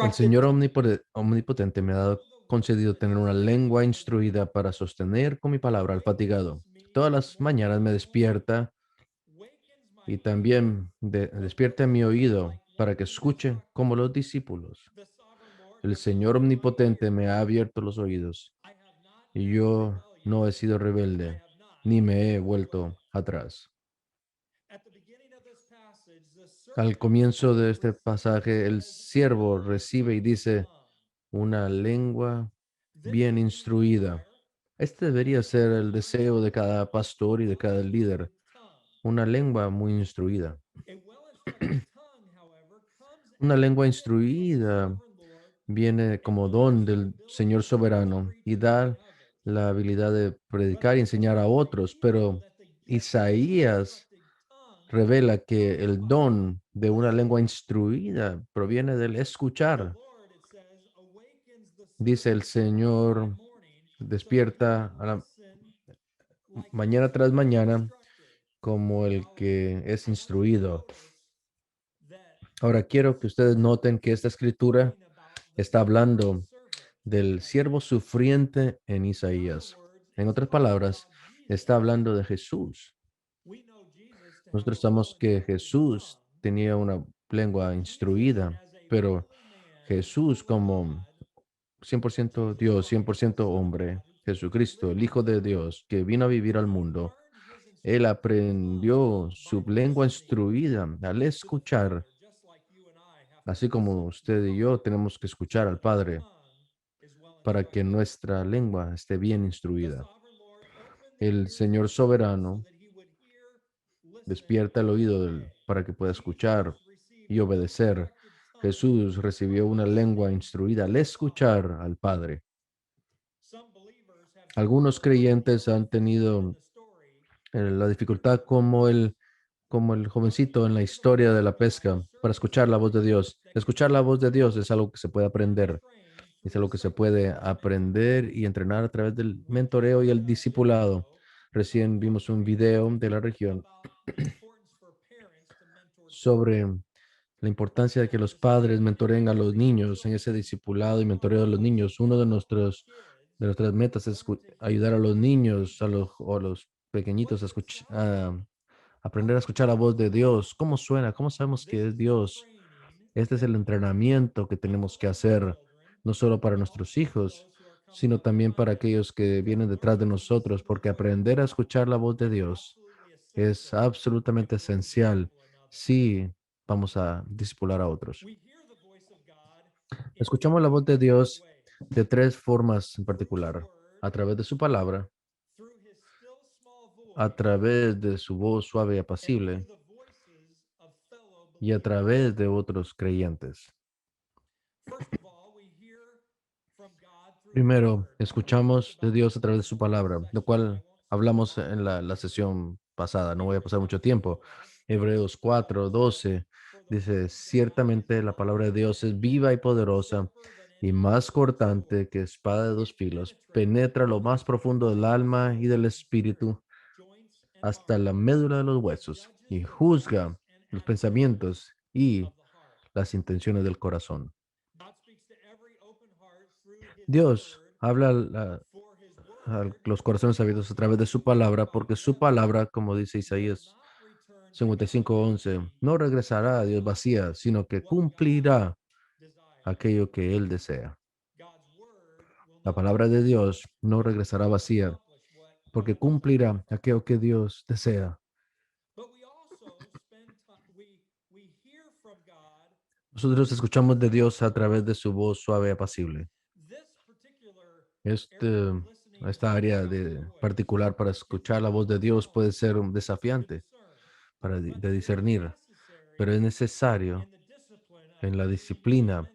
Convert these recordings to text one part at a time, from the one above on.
El Señor omnipotente me ha concedido tener una lengua instruida para sostener con mi palabra al fatigado. Todas las mañanas me despierta y también despierta mi oído para que escuche como los discípulos. El Señor omnipotente me ha abierto los oídos y yo no he sido rebelde ni me he vuelto atrás. Al comienzo de este pasaje, el siervo recibe y dice, una lengua bien instruida. Este debería ser el deseo de cada pastor y de cada líder, una lengua muy instruida. Una lengua instruida viene como don del Señor soberano y da la habilidad de predicar y enseñar a otros, pero Isaías revela que el don de una lengua instruida proviene del escuchar. Dice el Señor, despierta a la mañana tras mañana como el que es instruido. Ahora quiero que ustedes noten que esta escritura está hablando del siervo sufriente en Isaías. En otras palabras, está hablando de Jesús. Nosotros sabemos que Jesús tenía una lengua instruida, pero Jesús como 100% Dios, 100% hombre, Jesucristo, el Hijo de Dios, que vino a vivir al mundo, él aprendió su lengua instruida al escuchar, así como usted y yo tenemos que escuchar al Padre para que nuestra lengua esté bien instruida. El Señor soberano despierta el oído para que pueda escuchar y obedecer. Jesús recibió una lengua instruida al escuchar al Padre. Algunos creyentes han tenido la dificultad como el jovencito en la historia de la pesca para escuchar la voz de Dios. Escuchar la voz de Dios es algo que se puede aprender. Es algo que se puede aprender y entrenar a través del mentoreo y el discipulado. Recién vimos un video de la región sobre la importancia de que los padres mentoren a los niños en ese discipulado y mentoreo de los niños. Uno de nuestras metas es ayudar a los niños, o a los pequeñitos a aprender a escuchar la voz de Dios. ¿Cómo suena? ¿Cómo sabemos que es Dios? Este es el entrenamiento que tenemos que hacer, no solo para nuestros hijos, sino también para aquellos que vienen detrás de nosotros, porque aprender a escuchar la voz de Dios es absolutamente esencial si vamos a discipular a otros. Escuchamos la voz de Dios de tres formas en particular: a través de su palabra, a través de su voz suave y apacible, y a través de otros creyentes. Primero, escuchamos de Dios a través de su palabra, lo cual hablamos en la sesión pasada. No voy a pasar mucho tiempo. Hebreos 4:12 dice, ciertamente la palabra de Dios es viva y poderosa y más cortante que espada de dos filos. Penetra lo más profundo del alma y del espíritu hasta la médula de los huesos y juzga los pensamientos y las intenciones del corazón. Dios habla a los corazones abiertos a través de su palabra, porque su palabra, como dice Isaías 55:11, no regresará a Dios vacía, sino que cumplirá aquello que Él desea. La palabra de Dios no regresará vacía, porque cumplirá aquello que Dios desea. Nosotros escuchamos de Dios a través de su voz suave y apacible. Este, esta área de particular para escuchar la voz de Dios puede ser un desafiante de discernir, pero es necesario en la disciplina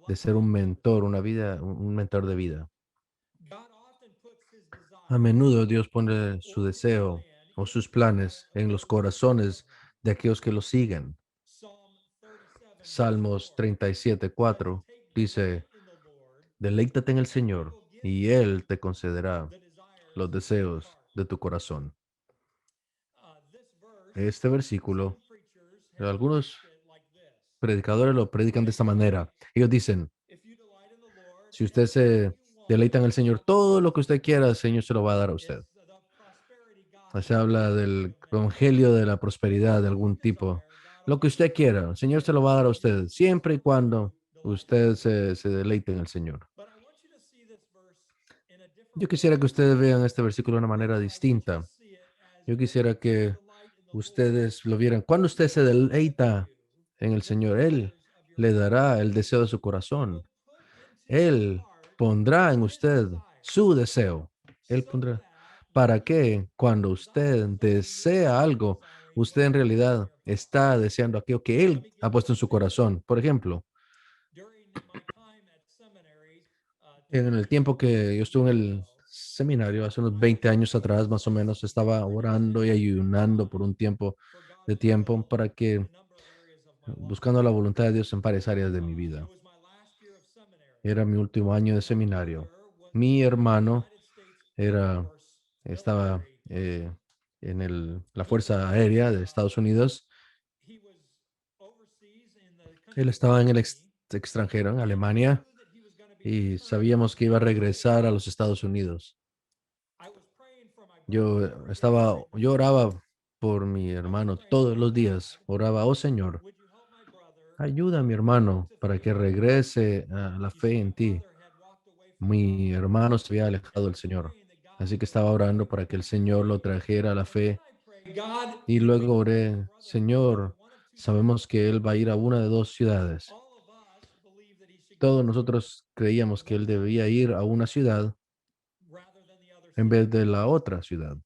de ser un mentor, un mentor de vida. A menudo Dios pone su deseo o sus planes en los corazones de aquellos que lo siguen. Salmos 37:4 dice, deleítate en el Señor y Él te concederá los deseos de tu corazón. Este versículo, algunos predicadores lo predican de esta manera. Ellos dicen, si usted se deleita en el Señor, todo lo que usted quiera, el Señor se lo va a dar a usted. Se habla del evangelio de la prosperidad de algún tipo. Lo que usted quiera, el Señor se lo va a dar a usted, siempre y cuando usted se deleite en el Señor. Yo quisiera que ustedes vean este versículo de una manera distinta. Yo quisiera que ustedes lo vieran. Cuando usted se deleita en el Señor, Él le dará el deseo de su corazón. Él pondrá en usted su deseo. Él pondrá. ¿Para qué? Cuando usted desea algo, usted en realidad está deseando aquello que Él ha puesto en su corazón. Por ejemplo, en el tiempo que yo estuve en el seminario, hace unos 20 años atrás, más o menos, estaba orando y ayunando por un tiempo de tiempo para que, buscando la voluntad de Dios en varias áreas de mi vida. Era mi último año de seminario. Mi hermano era, estaba en la Fuerza Aérea de Estados Unidos. Él estaba en el extranjero, en Alemania, y sabíamos que iba a regresar a los Estados Unidos. Yo oraba por mi hermano todos los días. Oraba, oh Señor, ayuda a mi hermano para que regrese a la fe en ti. Mi hermano se había alejado del Señor, así que estaba orando para que el Señor lo trajera a la fe. Y luego oré, Señor, sabemos que él va a ir a una de dos ciudades. Todos nosotros creíamos que él debía ir a una ciudad en vez de la otra ciudad.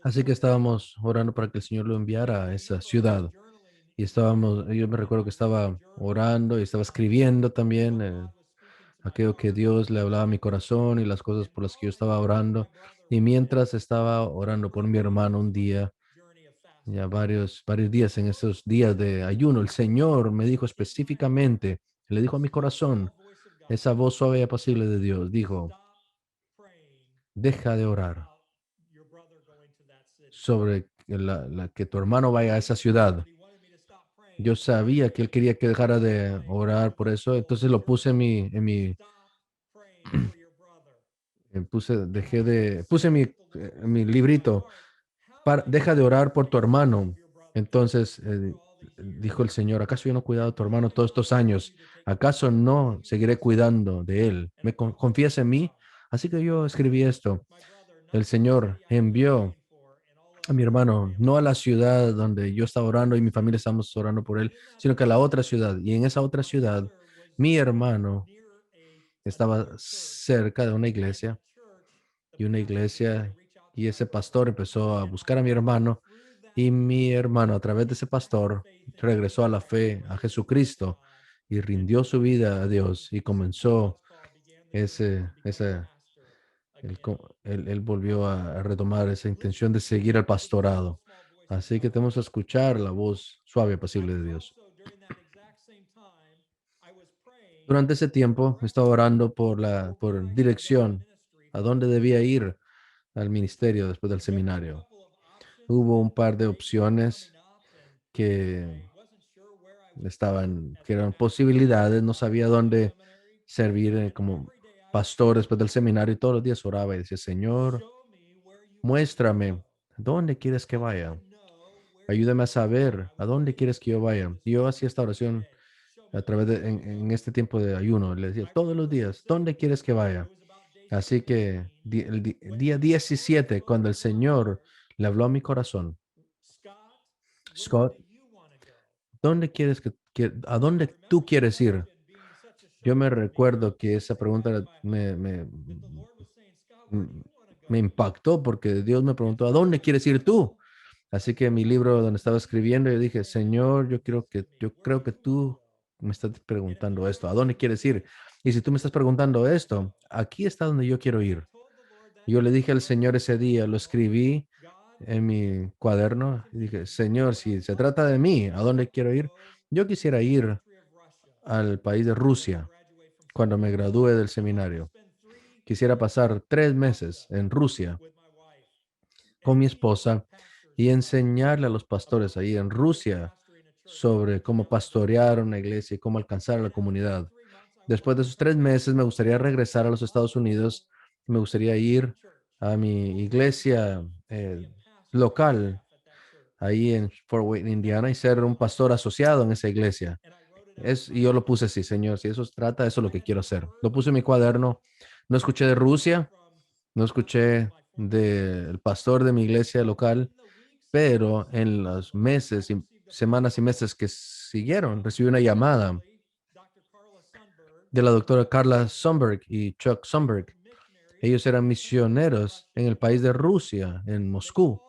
Así que estábamos orando para que el Señor lo enviara a esa ciudad. Y yo me recuerdo que estaba orando y estaba escribiendo también aquello que Dios le hablaba a mi corazón y las cosas por las que yo estaba orando. Y mientras estaba orando por mi hermano un día, ya varios días en esos días de ayuno, el Señor me dijo específicamente, le dijo a mi corazón, esa voz suave y apacible de Dios, dijo, deja de orar sobre que tu hermano vaya a esa ciudad. Yo sabía que él quería que dejara de orar por eso, entonces lo puse puse en mi librito, deja de orar por tu hermano. Entonces dijo el Señor, ¿acaso yo no he cuidado a tu hermano todos estos años? ¿Acaso no seguiré cuidando de él? ¿Confías en mí? Así que yo escribí esto. El Señor envió a mi hermano, no a la ciudad donde yo estaba orando y mi familia estábamos orando por él, sino que a la otra ciudad. Y en esa otra ciudad, mi hermano estaba cerca de una iglesia y y ese pastor empezó a buscar a mi hermano y mi hermano a través de ese pastor regresó a la fe, a Jesucristo y rindió su vida a Dios y comenzó ese, ese, él volvió a retomar esa intención de seguir el pastorado. Así que tenemos que escuchar la voz suave y apacible de Dios. Durante ese tiempo estaba orando por dirección, a dónde debía ir al ministerio después del seminario. Hubo un par de opciones que que eran posibilidades, no sabía dónde servir como pastor después del seminario y todos los días oraba y decía, Señor, muéstrame dónde quieres que vaya. Ayúdame a saber a dónde quieres que yo vaya. Y yo hacía esta oración a través en este tiempo de ayuno. Le decía todos los días, ¿dónde quieres que vaya? Así que el día 17, cuando el Señor le habló a mi corazón, Scott, ¿dónde a dónde tú quieres ir? Yo me recuerdo que esa pregunta mm, me impactó porque Dios me preguntó, ¿a dónde quieres ir tú? Así que en mi libro donde estaba escribiendo, yo dije, Señor, yo creo que tú me estás preguntando esto, ¿a dónde quieres ir? Y si tú me estás preguntando esto, aquí está donde yo quiero ir. Yo le dije al Señor ese día, lo escribí en mi cuaderno y dije, Señor, si se trata de mí, ¿a dónde quiero ir? Yo quisiera ir al país de Rusia cuando me gradúe del seminario. Quisiera pasar 3 meses en Rusia con mi esposa y enseñarle a los pastores ahí en Rusia sobre cómo pastorear una iglesia y cómo alcanzar a la comunidad. Después de esos 3 meses me gustaría regresar a los Estados Unidos. Me gustaría ir a mi iglesia local ahí en Fort Wayne, Indiana, y ser un pastor asociado en esa iglesia. Y yo lo puse así, Señor, si eso se trata, eso es lo que quiero hacer. Lo puse en mi cuaderno. No escuché de Rusia, no escuché del pastor de mi iglesia local, pero en los meses y semanas y meses que siguieron, recibí una llamada de la doctora Carla Sundberg y Chuck Sundberg. Ellos eran misioneros en el país de Rusia, en Moscú.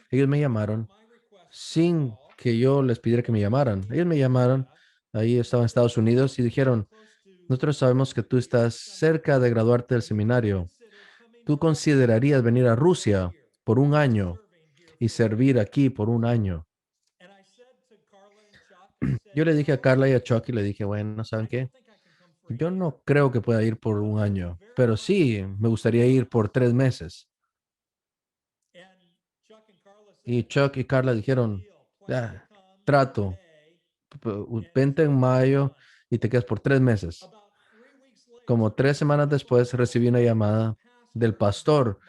Ellos me llamaron sin que yo les pidiera que me llamaran. Ellos me llamaron, ahí estaba en Estados Unidos y dijeron, nosotros sabemos que tú estás cerca de graduarte del seminario. ¿Tú considerarías venir a Rusia por un año y servir aquí por un año? Yo le dije a Carla y a Chuck y le dije, bueno, ¿saben qué? Yo no creo que pueda ir por un año, pero sí me gustaría ir por 3 meses. Y Chuck y Carla dijeron, "Ah, trato, vente en mayo y te quedas por 3 meses". Como 3 semanas después recibí una llamada del pastor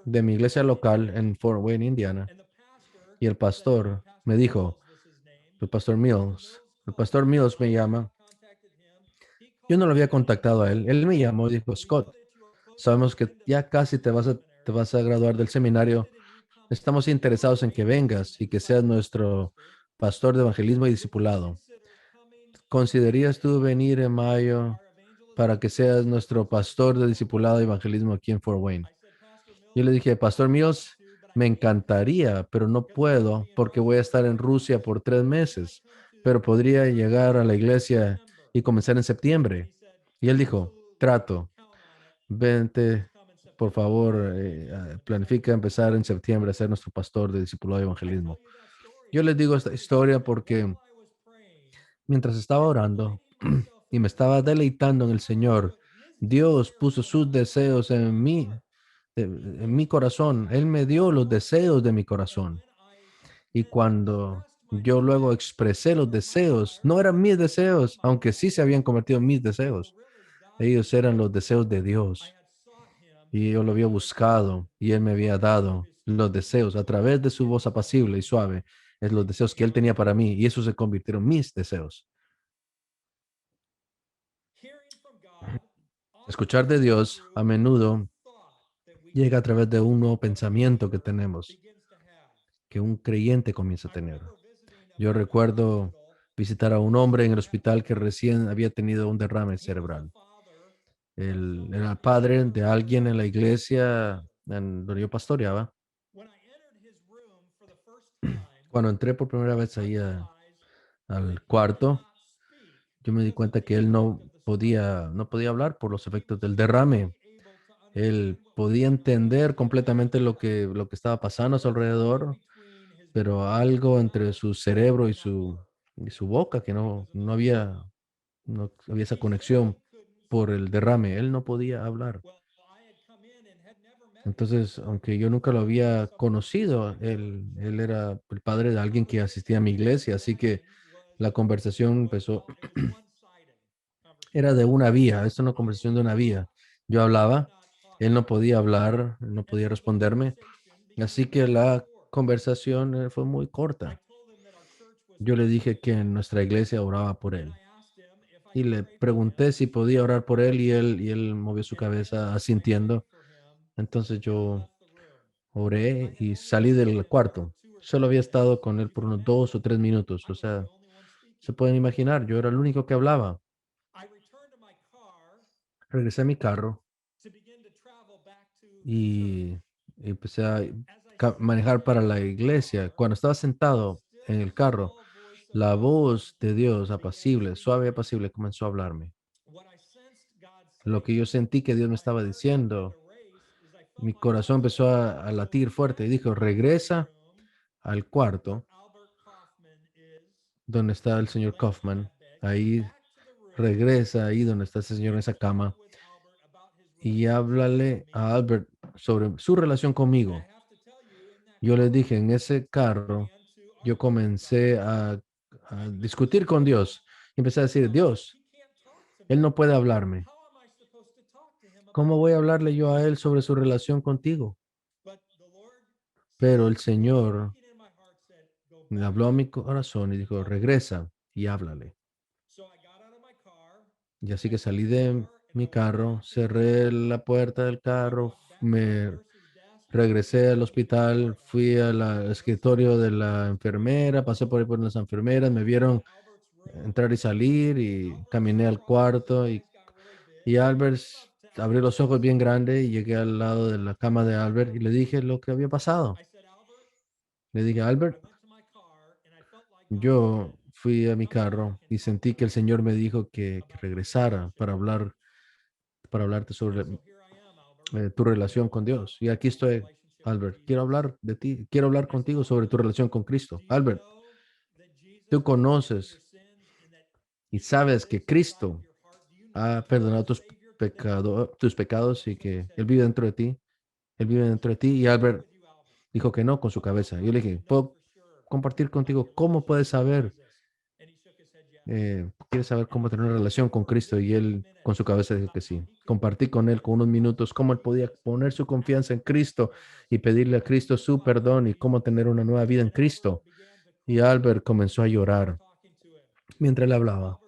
de mi iglesia local en Fort Wayne, Indiana. Y el pastor me dijo, el pastor Mills me llama. Yo no lo había contactado a él. Él me llamó y dijo, Scott, sabemos que ya casi te vas a graduar del seminario. Estamos interesados en que vengas y que seas nuestro pastor de evangelismo y discipulado. ¿Considerarías tú venir en mayo para que seas nuestro pastor de discipulado y evangelismo aquí en Fort Wayne? Yo le dije, Pastor Mills, me encantaría, pero no puedo porque voy a estar en Rusia por 3 meses, pero podría llegar a la iglesia y comenzar en septiembre. Y él dijo, trato, vente, por favor, planifica empezar en septiembre a ser nuestro pastor de discipulado y evangelismo. Yo les digo esta historia porque mientras estaba orando y me estaba deleitando en el Señor, Dios puso sus deseos en mi corazón. Él me dio los deseos de mi corazón. Y cuando yo luego expresé los deseos, no eran mis deseos, aunque sí se habían convertido en mis deseos. Ellos eran los deseos de Dios. Y yo lo había buscado y Él me había dado los deseos a través de su voz apacible y suave. Es los deseos que Él tenía para mí y eso se convirtieron en mis deseos. Escuchar de Dios a menudo llega a través de un nuevo pensamiento que tenemos, que un creyente comienza a tener. Yo recuerdo visitar a un hombre en el hospital que recién había tenido un derrame cerebral. Él era padre de alguien en la iglesia en donde yo pastoreaba. Cuando entré por primera vez ahí al cuarto, yo me di cuenta que él no podía hablar por los efectos del derrame. Él podía entender completamente lo que estaba pasando a su alrededor, pero algo entre su cerebro y su boca que no había esa conexión por el derrame. Él no podía hablar. Entonces, aunque yo nunca lo había conocido, él era el padre de alguien que asistía a mi iglesia, así que la conversación empezó, era de una vía, es una conversación de una vía. Yo hablaba, él no podía hablar, él no podía responderme, así que la conversación fue muy corta. Yo le dije que en nuestra iglesia oraba por él y le pregunté si podía orar por él y él movió su cabeza asintiendo. Entonces yo oré y salí del cuarto. Solo había estado con él por unos 2 o 3 minutos. O sea, se pueden imaginar, yo era el único que hablaba. Regresé a mi carro y empecé a manejar para la iglesia. Cuando estaba sentado en el carro, la voz de Dios apacible, suave y apacible, comenzó a hablarme. Lo que yo sentí que Dios me estaba diciendo, mi corazón empezó a latir fuerte y dijo, regresa al cuarto donde está el señor Kaufman. Ahí regresa ahí donde está ese señor en esa cama y háblale a Albert sobre su relación conmigo. Yo les dije, en ese carro, yo comencé a a discutir con Dios. Y empecé a decir, Dios, Él no puede hablarme. ¿Cómo voy a hablarle yo a Él sobre su relación contigo? Pero el Señor me habló a mi corazón y dijo, regresa y háblale. Y así que salí de mi carro, cerré la puerta del carro, me regresé al hospital, fui al escritorio de la enfermera, pasé por ahí por las enfermeras, me vieron entrar y salir y caminé al cuarto y Albert abrió los ojos bien grandes y llegué al lado de la cama de Albert y le dije lo que había pasado. Le dije, Albert, yo fui a mi carro y sentí que el Señor me dijo que regresara para hablarte sobre tu relación con Dios. Y aquí estoy, Albert. Quiero hablar de ti, quiero hablar contigo sobre tu relación con Cristo. Albert, tú conoces y sabes que Cristo ha perdonado tus pecados y que Él vive dentro de ti. Él vive dentro de ti. Y Albert dijo que no con su cabeza. Yo le dije, ¿puedo compartir contigo cómo puedes saber? ¿Quieres saber cómo tener una relación con Cristo? Y él con su cabeza dijo que sí. Compartí con él con unos minutos cómo él podía poner su confianza en Cristo y pedirle a Cristo su perdón y cómo tener una nueva vida en Cristo. Y Albert comenzó a llorar mientras él hablaba.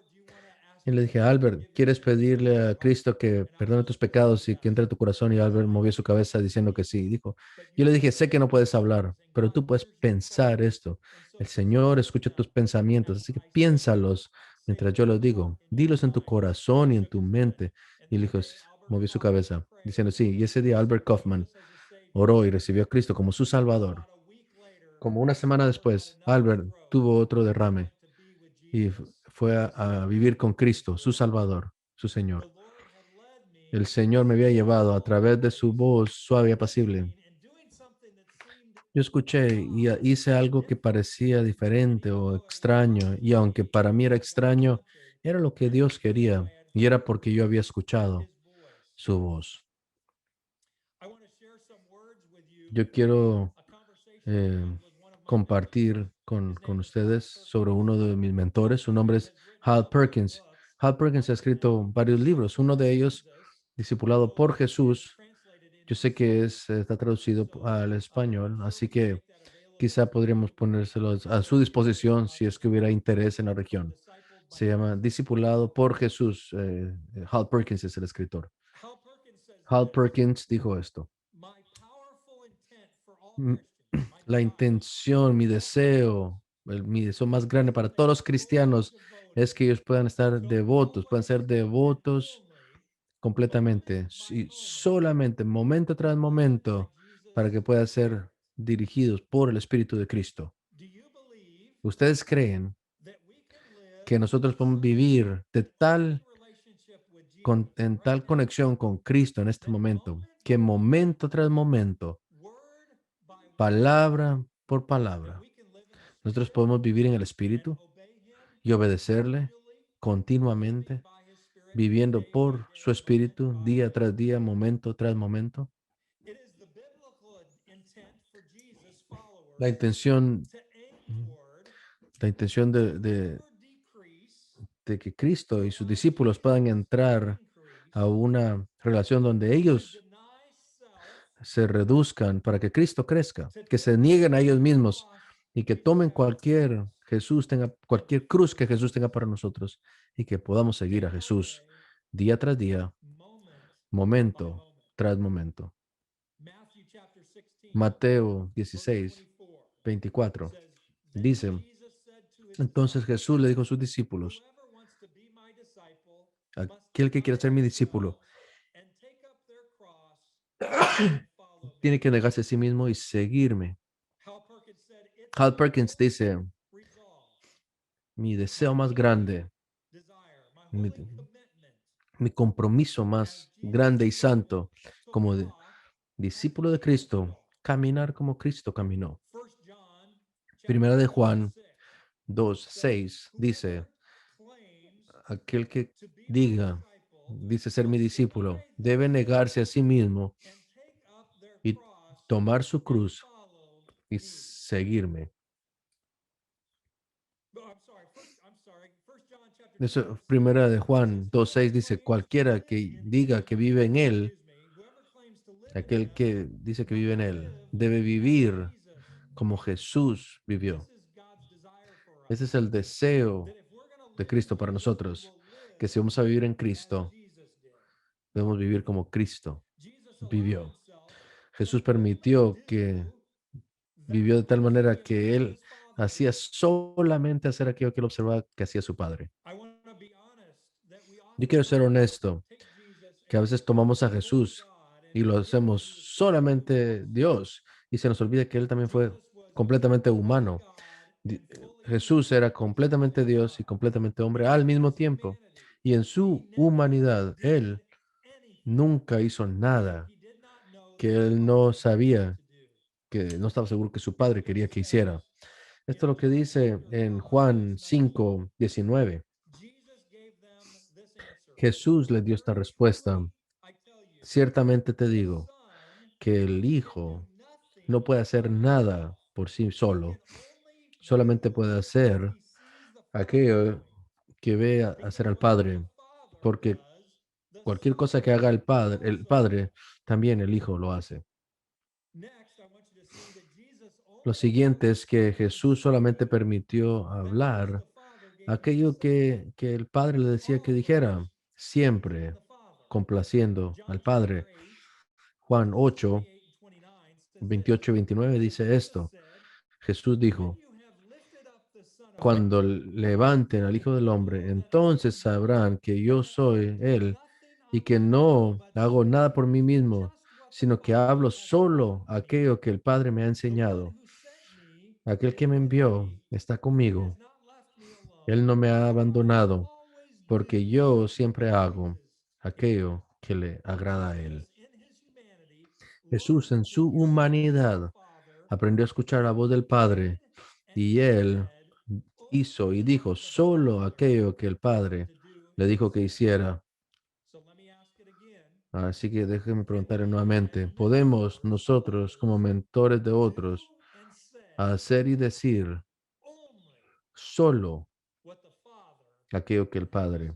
Y le dije, Albert, ¿quieres pedirle a Cristo que perdone tus pecados y que entre a tu corazón? Y Albert movió su cabeza diciendo que sí. Dijo, yo le dije, sé que no puedes hablar, pero tú puedes pensar esto. El Señor escucha tus pensamientos, así que piénsalos mientras yo los digo. Dilos en tu corazón y en tu mente. Y le dijo, movió su cabeza diciendo, sí. Y ese día Albert Kaufman oró y recibió a Cristo como su Salvador. Como una semana después, Albert tuvo otro derrame y fue a vivir con Cristo, su Salvador, su Señor. El Señor me había llevado a través de su voz suave y apacible. Yo escuché y hice algo que parecía diferente o extraño, y aunque para mí era extraño, era lo que Dios quería, y era porque yo había escuchado su voz. Yo quiero eh, compartir con ustedes sobre uno de mis mentores. Su nombre es Hal Perkins. Hal Perkins ha escrito varios libros, uno de ellos, Discipulado por Jesús. Yo sé que está traducido al español, así que quizá podríamos ponérselos a su disposición si es que hubiera interés en la región. Se llama Discipulado por Jesús. Hal Perkins es el escritor. Hal Perkins dijo esto. "Mm, La intención, mi deseo, mi deseo más grande para todos los cristianos es que ellos puedan estar devotos, puedan ser devotos completamente y solamente momento tras momento para que puedan ser dirigidos por el Espíritu de Cristo. ¿Ustedes creen que nosotros podemos vivir en tal conexión con Cristo en este momento, que momento tras momento, palabra por palabra, nosotros podemos vivir en el Espíritu y obedecerle continuamente, viviendo por su Espíritu día tras día, momento tras momento? La intención, la intención de que Cristo y sus discípulos puedan entrar a una relación donde ellos se reduzcan para que Cristo crezca, que se nieguen a ellos mismos y que tomen cualquier cruz que Jesús tenga para nosotros y que podamos seguir a Jesús día tras día, momento tras momento. Mateo 16:24 dice, entonces Jesús le dijo a sus discípulos, aquel que quiera ser mi discípulo tiene que negarse a sí mismo y seguirme. Hal Perkins dice, mi deseo más grande, mi, mi compromiso más grande y santo como discípulo de Cristo, caminar como Cristo caminó. Primera de Juan 2:6 dice, aquel que dice ser mi discípulo, debe negarse a sí mismo y tomar su cruz y seguirme. Eso, primera de Juan 2:6 dice, cualquiera que diga que vive en él, aquel que dice que vive en él, debe vivir como Jesús vivió. Ese es el deseo de Cristo para nosotros, que si vamos a vivir en Cristo, debemos vivir como Cristo vivió. Jesús permitió que vivió de tal manera que él hacía solamente hacer aquello que él observaba que hacía su padre. Yo quiero ser honesto, que a veces tomamos a Jesús y lo hacemos solamente Dios y se nos olvida que él también fue completamente humano. Jesús era completamente Dios y completamente hombre al mismo tiempo. Y en su humanidad, él nunca hizo nada que él no sabía, que no estaba seguro que su padre quería que hiciera. Esto es lo que dice en Juan 5:19. Jesús le dio esta respuesta. Ciertamente te digo que el Hijo no puede hacer nada por sí solo, solamente puede hacer aquello que ve hacer al Padre, porque cualquier cosa que haga el Padre, también el Hijo lo hace. Lo siguiente es que Jesús solamente permitió hablar aquello que el Padre le decía que dijera, siempre complaciendo al Padre. Juan 8:28 y 29 dice esto. Jesús dijo, cuando levanten al Hijo del Hombre, entonces sabrán que yo soy Él y que no hago nada por mí mismo, sino que hablo solo aquello que el Padre me ha enseñado. Aquel que me envió está conmigo. Él no me ha abandonado, porque yo siempre hago aquello que le agrada a Él. Jesús en su humanidad aprendió a escuchar la voz del Padre y Él hizo y dijo solo aquello que el Padre le dijo que hiciera. Así que déjenme preguntarle nuevamente, ¿podemos nosotros como mentores de otros hacer y decir solo aquello que el Padre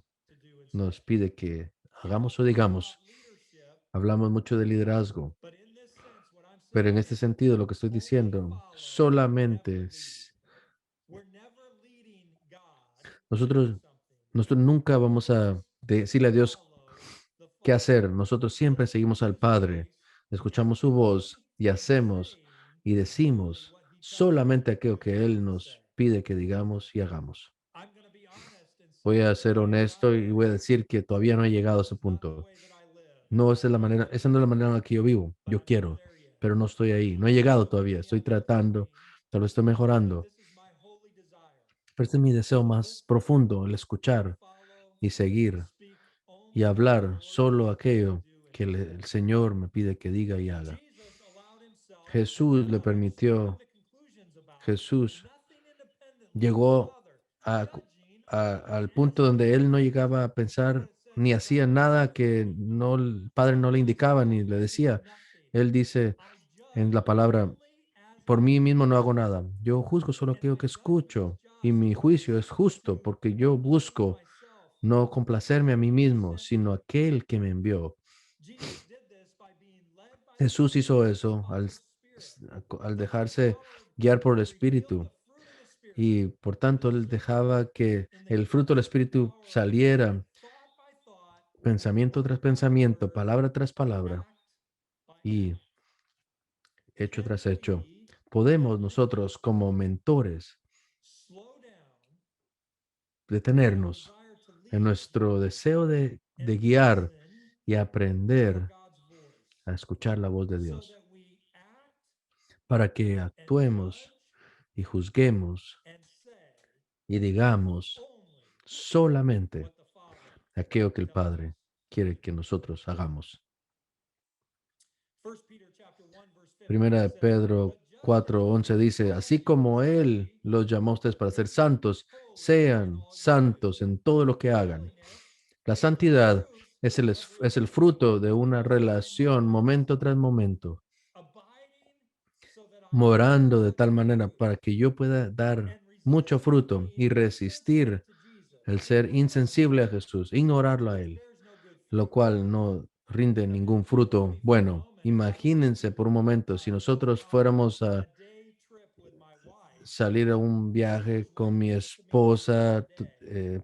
nos pide que hagamos o digamos? Hablamos mucho de liderazgo, pero en este sentido lo que estoy diciendo, solamente nosotros, nosotros nunca vamos a decirle a Dios qué hacer. Nosotros siempre seguimos al Padre, escuchamos su voz y hacemos y decimos solamente aquello que Él nos pide que digamos y hagamos. Voy a ser honesto y voy a decir que todavía no he llegado a ese punto. No, esa es la manera, esa no es la manera en la que yo vivo. Yo quiero, pero no estoy ahí. No he llegado todavía. Estoy tratando, tal vez estoy mejorando. Pero este es mi deseo más profundo, el escuchar y seguir y hablar solo aquello que el Señor me pide que diga y haga. Jesús le permitió, Jesús llegó a al punto donde él no llegaba a pensar ni hacía nada que no, el Padre no le indicaba ni le decía. Él dice en la palabra, por mí mismo no hago nada. Yo juzgo solo aquello que escucho y mi juicio es justo porque yo busco no complacerme a mí mismo, sino aquel que me envió. Jesús hizo eso al dejarse guiar por el Espíritu y por tanto él dejaba que el fruto del Espíritu saliera pensamiento tras pensamiento, palabra tras palabra y hecho tras hecho. Podemos nosotros como mentores detenernos en nuestro deseo de guiar y aprender a escuchar la voz de Dios para que actuemos y juzguemos y digamos solamente aquello que el Padre quiere que nosotros hagamos. Primera de Pedro 4:11 dice, así como Él los llamó a ustedes para ser santos, sean santos en todo lo que hagan. La santidad es el fruto de una relación momento tras momento, morando de tal manera para que yo pueda dar mucho fruto y resistir el ser insensible a Jesús, ignorarlo a Él, lo cual no rinde ningún fruto bueno. Imagínense por un momento si nosotros fuéramos a salir a un viaje con mi esposa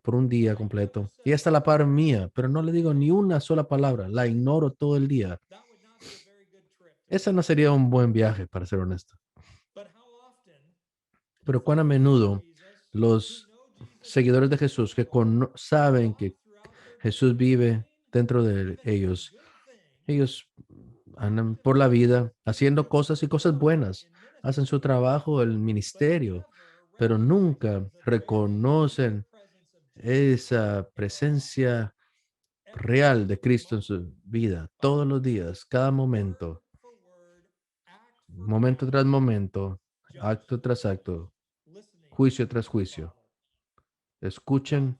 por un día completo. Ella está a la par mía, pero no le digo ni una sola palabra, la ignoro todo el día. Ese no sería un buen viaje, para ser honesto. Pero cuán a menudo los seguidores de Jesús que saben que Jesús vive dentro de ellos andan por la vida haciendo cosas y cosas buenas, hacen su trabajo, el ministerio, pero nunca reconocen esa presencia real de Cristo en su vida, todos los días, cada momento, momento tras momento, acto tras acto, juicio tras juicio. Escuchen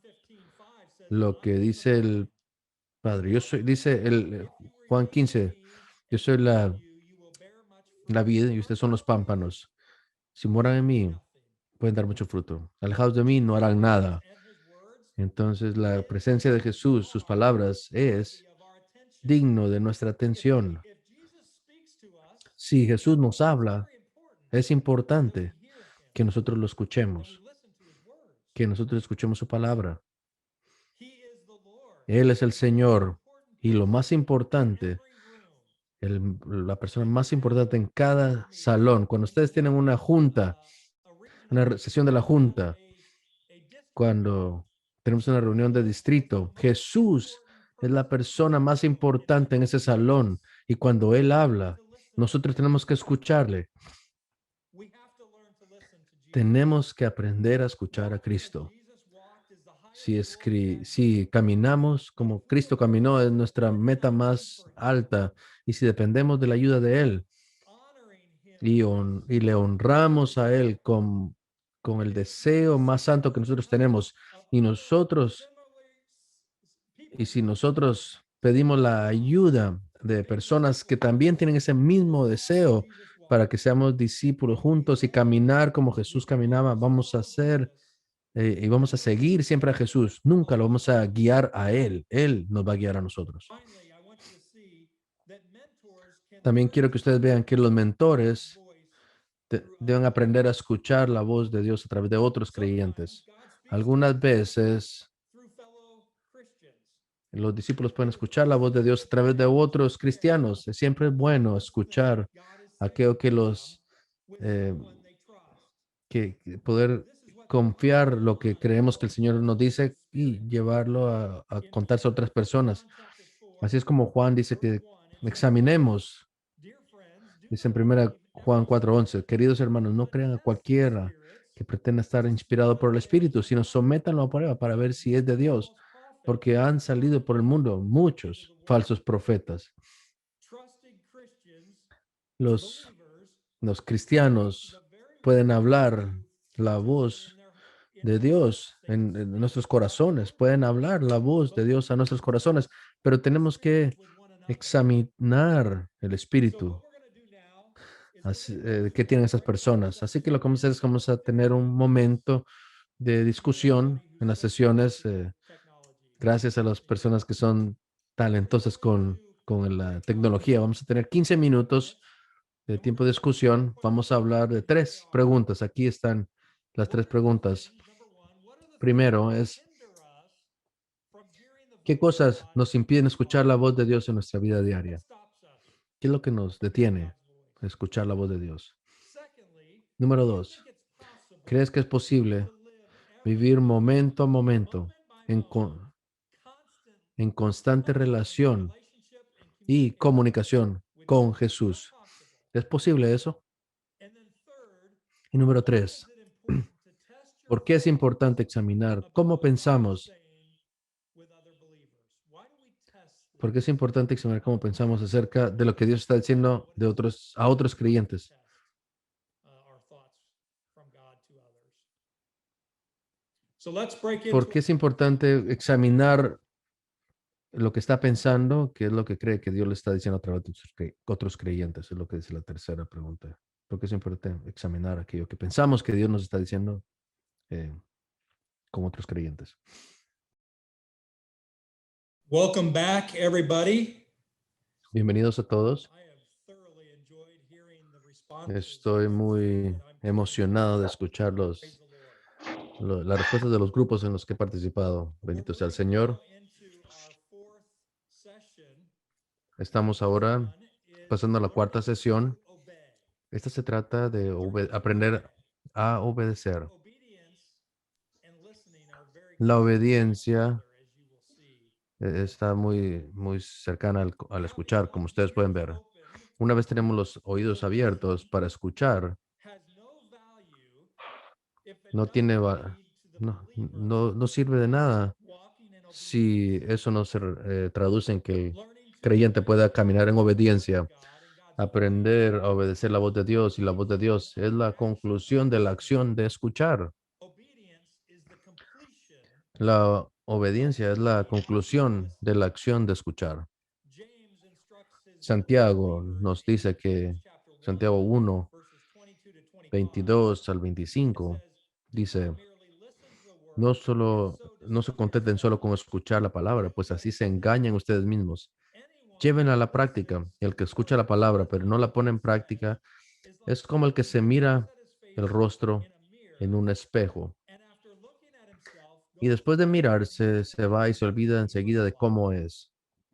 lo que dice el Padre. Yo soy, dice el Juan 15, yo soy la vid y ustedes son los pámpanos. Si moran en mí, pueden dar mucho fruto. Alejados de mí, no harán nada. Entonces, la presencia de Jesús, sus palabras, es digno de nuestra atención. Si Jesús nos habla, es importante que nosotros lo escuchemos, que nosotros escuchemos su palabra. Él es el Señor y lo más importante, la persona más importante en cada salón. Cuando ustedes tienen una junta, una sesión de la junta, cuando tenemos una reunión de distrito, Jesús es la persona más importante en ese salón y cuando Él habla, nosotros tenemos que escucharle. Tenemos que aprender a escuchar a Cristo. Si caminamos como Cristo caminó, es nuestra meta más alta. Y si dependemos de la ayuda de Él y le honramos a Él con el deseo más santo que nosotros tenemos, y nosotros, y si nosotros pedimos la ayuda de personas que también tienen ese mismo deseo para que seamos discípulos juntos y caminar como Jesús caminaba, vamos a hacer y vamos a seguir siempre a Jesús. Nunca lo vamos a guiar a Él. Él nos va a guiar a nosotros. También quiero que ustedes vean que los mentores deben aprender a escuchar la voz de Dios a través de otros creyentes. Algunas veces los discípulos pueden escuchar la voz de Dios a través de otros cristianos. Siempre es bueno escuchar aquello que eh, poder confiar lo que creemos que el Señor nos dice y llevarlo a contarse a otras personas. Así es como Juan dice que examinemos, dice en primera Juan 4:11, queridos hermanos, no crean a cualquiera que pretenda estar inspirado por el Espíritu, sino sométanlo a prueba para ver si es de Dios, porque han salido por el mundo muchos falsos profetas. Los, los cristianos pueden hablar la voz de Dios en nuestros corazones, pueden hablar la voz de Dios a nuestros corazones, pero tenemos que examinar el espíritu que tienen esas personas. Así que lo que vamos a hacer es que vamos a tener un momento de discusión en las sesiones, gracias a las personas que son talentosas con la tecnología. Vamos a tener 15 minutos de tiempo de discusión. Vamos a hablar de tres preguntas. Aquí están las tres preguntas. Primero es, ¿qué cosas nos impiden escuchar la voz de Dios en nuestra vida diaria? ¿Qué es lo que nos detiene a escuchar la voz de Dios? Número dos, ¿crees que es posible vivir momento a momento en, en constante relación y comunicación con Jesús? ¿Es posible eso? Y número tres, ¿por qué es importante examinar cómo pensamos? ¿Por qué es importante examinar cómo pensamos acerca de lo que Dios está diciendo a otros creyentes? ¿Por qué es importante examinar lo que está pensando, qué es lo que cree que Dios le está diciendo a través de otros creyentes? Es lo que dice la tercera pregunta. ¿Por qué es importante examinar aquello que pensamos que Dios nos está diciendo? Eh, con otros creyentes. Welcome back, everybody. Bienvenidos a todos. I have thoroughly enjoyed hearing the responses Estoy that you've given, muy and I'm emocionado de escuchar praise the Lord. las respuestas de los grupos en los que he participado. We're Bendito sea el moving now Señor. into our fourth session, Estamos and this ahora one is pasando a la cuarta learning sesión. to obey. Esta se trata de Learning to aprender obey. a obedecer. Obedience and listening are very La closely obediencia together, as you will see. está muy cercana al Having escuchar, como one's ustedes pueden ears ver. open Una vez tenemos los to oídos abiertos listen para escuchar, has no value if it no tiene, doesn't va- lead to the no, believer no sirve de nada walking in obedience. si eso no se traduce en que el Learning to creyente pueda listen caminar en to the word of obediencia. God and God's voice Aprender a obedecer la voz de Dios, y la voz de Dios is es the la action of conclusión de la listening. acción de escuchar. Obedience is the completion La of obediencia es la listening. conclusión de la acción de escuchar. James instructs his Santiago believers nos in dice James que, chapter 1 Santiago 1, verses 22 to 25. 22 al It 25, says, "Do not dice, merely listen to the word and so no se deceive contenten solo con yourselves. escuchar la palabra, pues así se engañan ustedes mismos. Anyone Llévenla a who la práctica. listens Y el to que the escucha la word palabra, but pero no does la not pone en obey it práctica, is like es como el que someone se who looks mira at his el face rostro in a en mirror un espejo. and after looking at himself Y goes después de away and mirarse, doesn't se va y se change olvida who he enseguida looks de like. cómo es.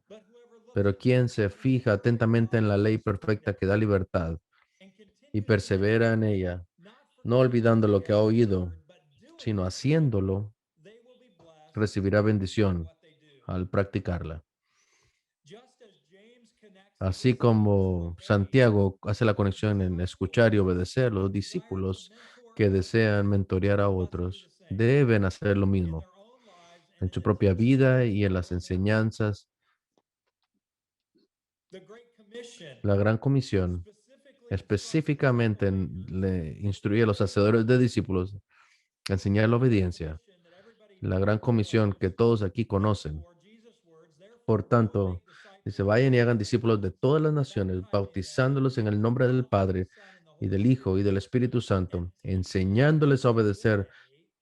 But whoever looks Pero into quien the se the fija perfect atentamente law en of la ley Moses perfecta que da libertad and y continues in it, persevera en ella, not no forgetting what olvidando they lo que ha have oído, heard, but doing sino it, haciéndolo, they will be blessed recibirá in bendición what they do. al practicarla. Just as James connects Así listening to como obeying, Santiago hace la conexión en escuchar y disciples obedecer, who los desire to discípulos mentor que others desean mentorear a must do otros the same deben hacer lo in mismo their own lives and en in su the propia teachings vida y en las of their enseñanzas. the Great Commission La gran comisión specifically instructs específicamente disciple makers le instruye a los hacedores de discípulos a enseñar la the Great obediencia. Commission that everybody La gran here comisión knows. que todos aquí conocen. Therefore, Jesus' words, Por therefore go and tanto, make dice, disciples of vayan y all hagan discípulos de nations, todas las naciones, baptizing them bautizándolos en el in the nombre del of the Padre Son and the y Holy del Hijo y Spirit, del Espíritu and Santo, teaching them to enseñándoles a obedecer obey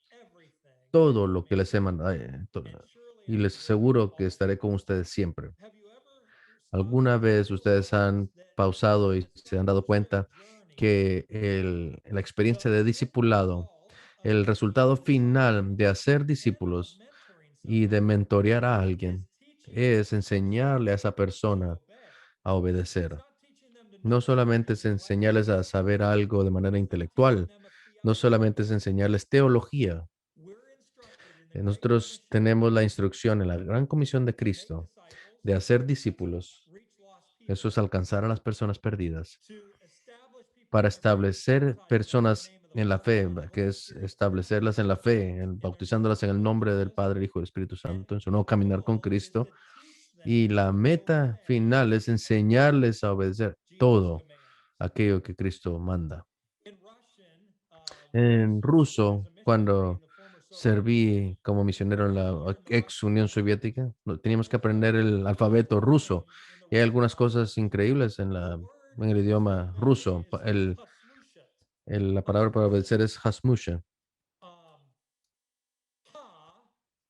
everything I todo have lo que les he commanded you. mandado. And surely Y I les am with you aseguro que estaré always. con ustedes siempre. Have you ever stopped ¿Alguna and vez ustedes realized han that pausado the y se han dado discipleship cuenta journey, que la experiencia the de end discipulado, result of el resultado becoming a final de disciple hacer and of discípulos mentoring y de someone mentorear a is alguien, teaching that es person enseñarle a esa to persona obey? a It's obedecer? not teaching them to No know solamente something es enseñarles intellectually. a saber algo de manera It's not teaching intelectual, them a no theology. solamente es enseñarles teología. We're instructed in the Great Nosotros Commission tenemos la instrucción en la gran comisión de to make Cristo disciples, de hacer discípulos. reach lost Eso people, es alcanzar a las personas perdidas, to establish people para in the faith, establecer baptizing them in the personas name of the en la Father, fe, Son, and que Holy es Spirit, establecerlas en la fe, in their new bautizándolas en walk el with nombre del Jesus. Padre, Hijo y Espíritu And Santo, en su nuevo the caminar con goal is Cristo. to teach Y them la to meta obey final es enseñarles a obedecer Jesus' todo commands. aquello que Cristo manda. In Russian, when I En served as ruso, a missionary in cuando the former Soviet Union, serví como misionero en we la learned ex Russian. Unión Soviética, teníamos que And aprender el one of the alfabeto ruso. lines in the Y hay Russian algunas cosas alphabet, increíbles the word en el to idioma obey ruso. is paslushat. La palabra para Paslushat. obedecer es hasmusha. Um, ha,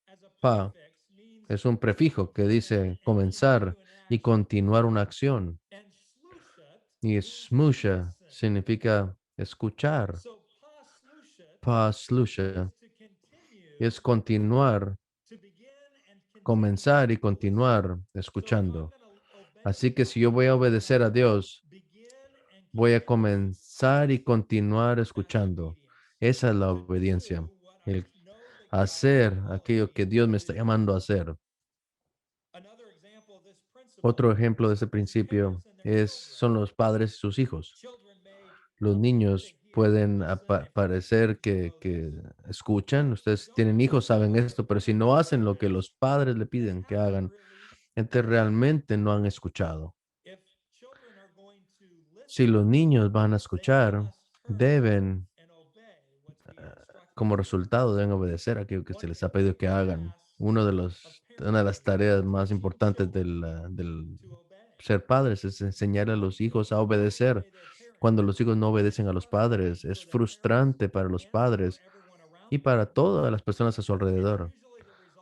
as a Pa prefix, means es un to prefijo que begin dice and comenzar continue an y action. continuar una acción. And shlushat Y means to smusha listen. significa escuchar. So paslushat Pa is slusha to continue, es continuar, to begin and continue comenzar y to listen. continuar So if I'm escuchando. going to obey Así que si yo God, voy a I'm going obedecer a to Dios, begin and voy a continue comenzar y listening. continuar That's escuchando. obedience. Esa es la To do obediencia. what I El know that God is hacer calling aquello que me Dios me to está do. llamando a hacer. Another example of this Otro principle ejemplo de ese is principio parents and their children. son los padres y sus hijos. Children may Los appear to niños hear and pueden listen. If you parecer you know this, que escuchan. but Ustedes don't tienen hijos, do saben what the esto, pero si no parents hacen lo que ask, los padres le they piden que haven't hagan, really entonces listened. realmente no han escuchado. If children are going to Si listen, los niños van a they escuchar, must hear deben, and obey what's being instructed como to them. resultado, deben obedecer aquello que One se les ha pedido significant que hagan. task of Una de las parenting is tareas más teaching importantes children del to obey. ser padres es enseñar a When los hijos a children don't obedecer. obey their Cuando parents, los hijos no it's obedecen a los frustrating padres, for es the parents frustrante para los and for padres everyone y para todas las personas a su alrededor.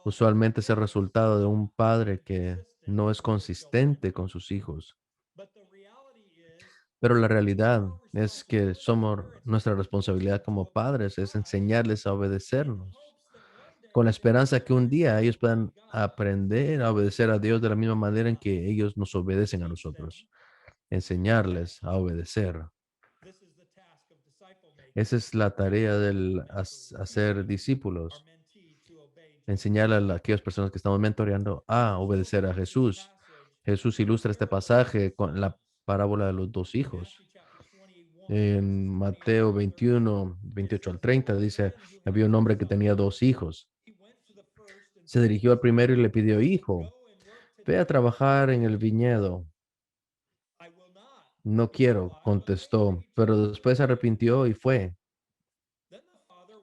Usualmente es el resultado de un padre que no es consistente con sus hijos. Pero la realidad es que nuestra responsabilidad como padres es enseñarles a obedecernos, con la esperanza que un día ellos puedan aprender a obedecer a Dios de la misma manera en que ellos nos obedecen a nosotros. Enseñarles a obedecer. Esa es la tarea del hacer discípulos. Enseñar a aquellas personas que estamos mentoreando a obedecer a Jesús. Jesús ilustra este pasaje con la parábola de los dos hijos. En Mateo 21, 28 al 30 dice, había un hombre que tenía dos hijos. Se dirigió al primero y le pidió, hijo, ve a trabajar en el viñedo. No quiero, contestó, pero después se arrepintió y fue.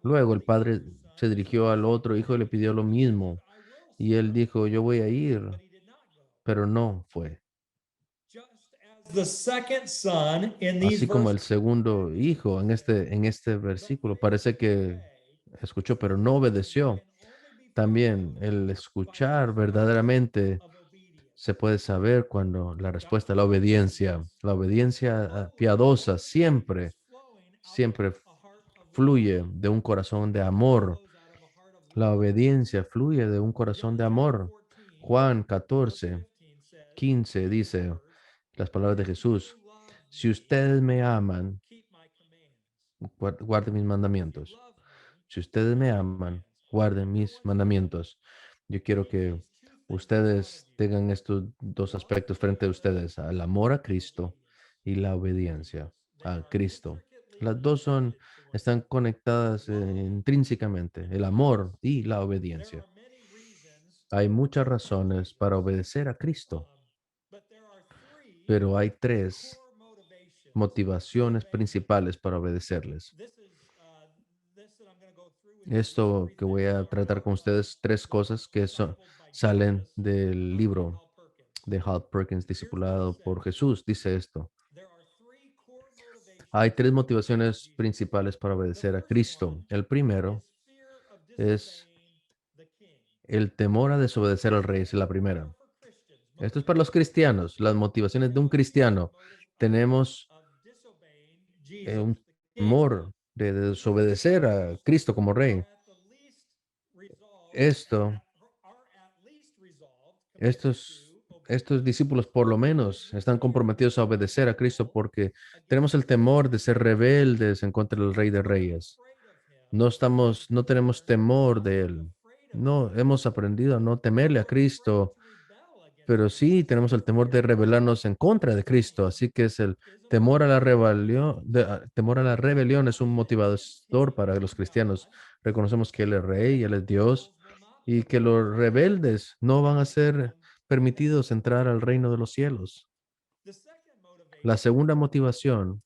Luego el padre se dirigió al otro hijo y le pidió lo mismo. Y él dijo, yo voy a ir, pero no fue. The second son in these Así como el verses. segundo hijo en este versículo parece que escuchó, pero no obedeció. También el escuchar verdaderamente se puede saber cuando la respuesta, la obediencia piadosa siempre fluye de un corazón de amor. La obediencia fluye de un corazón de amor. Juan 14:15 dice las palabras de Jesús. Si ustedes me aman, guarden mis mandamientos. Si ustedes me aman, guarden mis mandamientos. Yo quiero que ustedes tengan estos dos aspectos frente a ustedes, el amor a Cristo y la obediencia a Cristo. Las dos están conectadas intrínsecamente, el amor y la obediencia. Hay muchas razones para obedecer a Cristo, pero hay tres motivaciones principales para obedecerles. Esto que voy a tratar con ustedes, tres cosas que salen del libro de Hal Perkins, discipulado por Jesús. Dice esto. Hay tres motivaciones principales para obedecer a Cristo. El primero es el temor a desobedecer al rey. Es la primera. Esto es para los cristianos. Las motivaciones de un cristiano. Tenemos un temor de desobedecer a Cristo como rey. Esto estos discípulos por lo menos están comprometidos a obedecer a Cristo porque tenemos el temor de ser rebeldes en contra del Rey de Reyes. No tenemos temor de Él. No hemos aprendido a no temerle a Cristo, pero sí tenemos el temor de rebelarnos en contra de Cristo. Así que es el temor a la rebelión, temor a la rebelión es un motivador para los cristianos. Reconocemos que Él es Rey, Él es Dios y que los rebeldes no van a ser permitidos entrar al reino de los cielos. La segunda motivación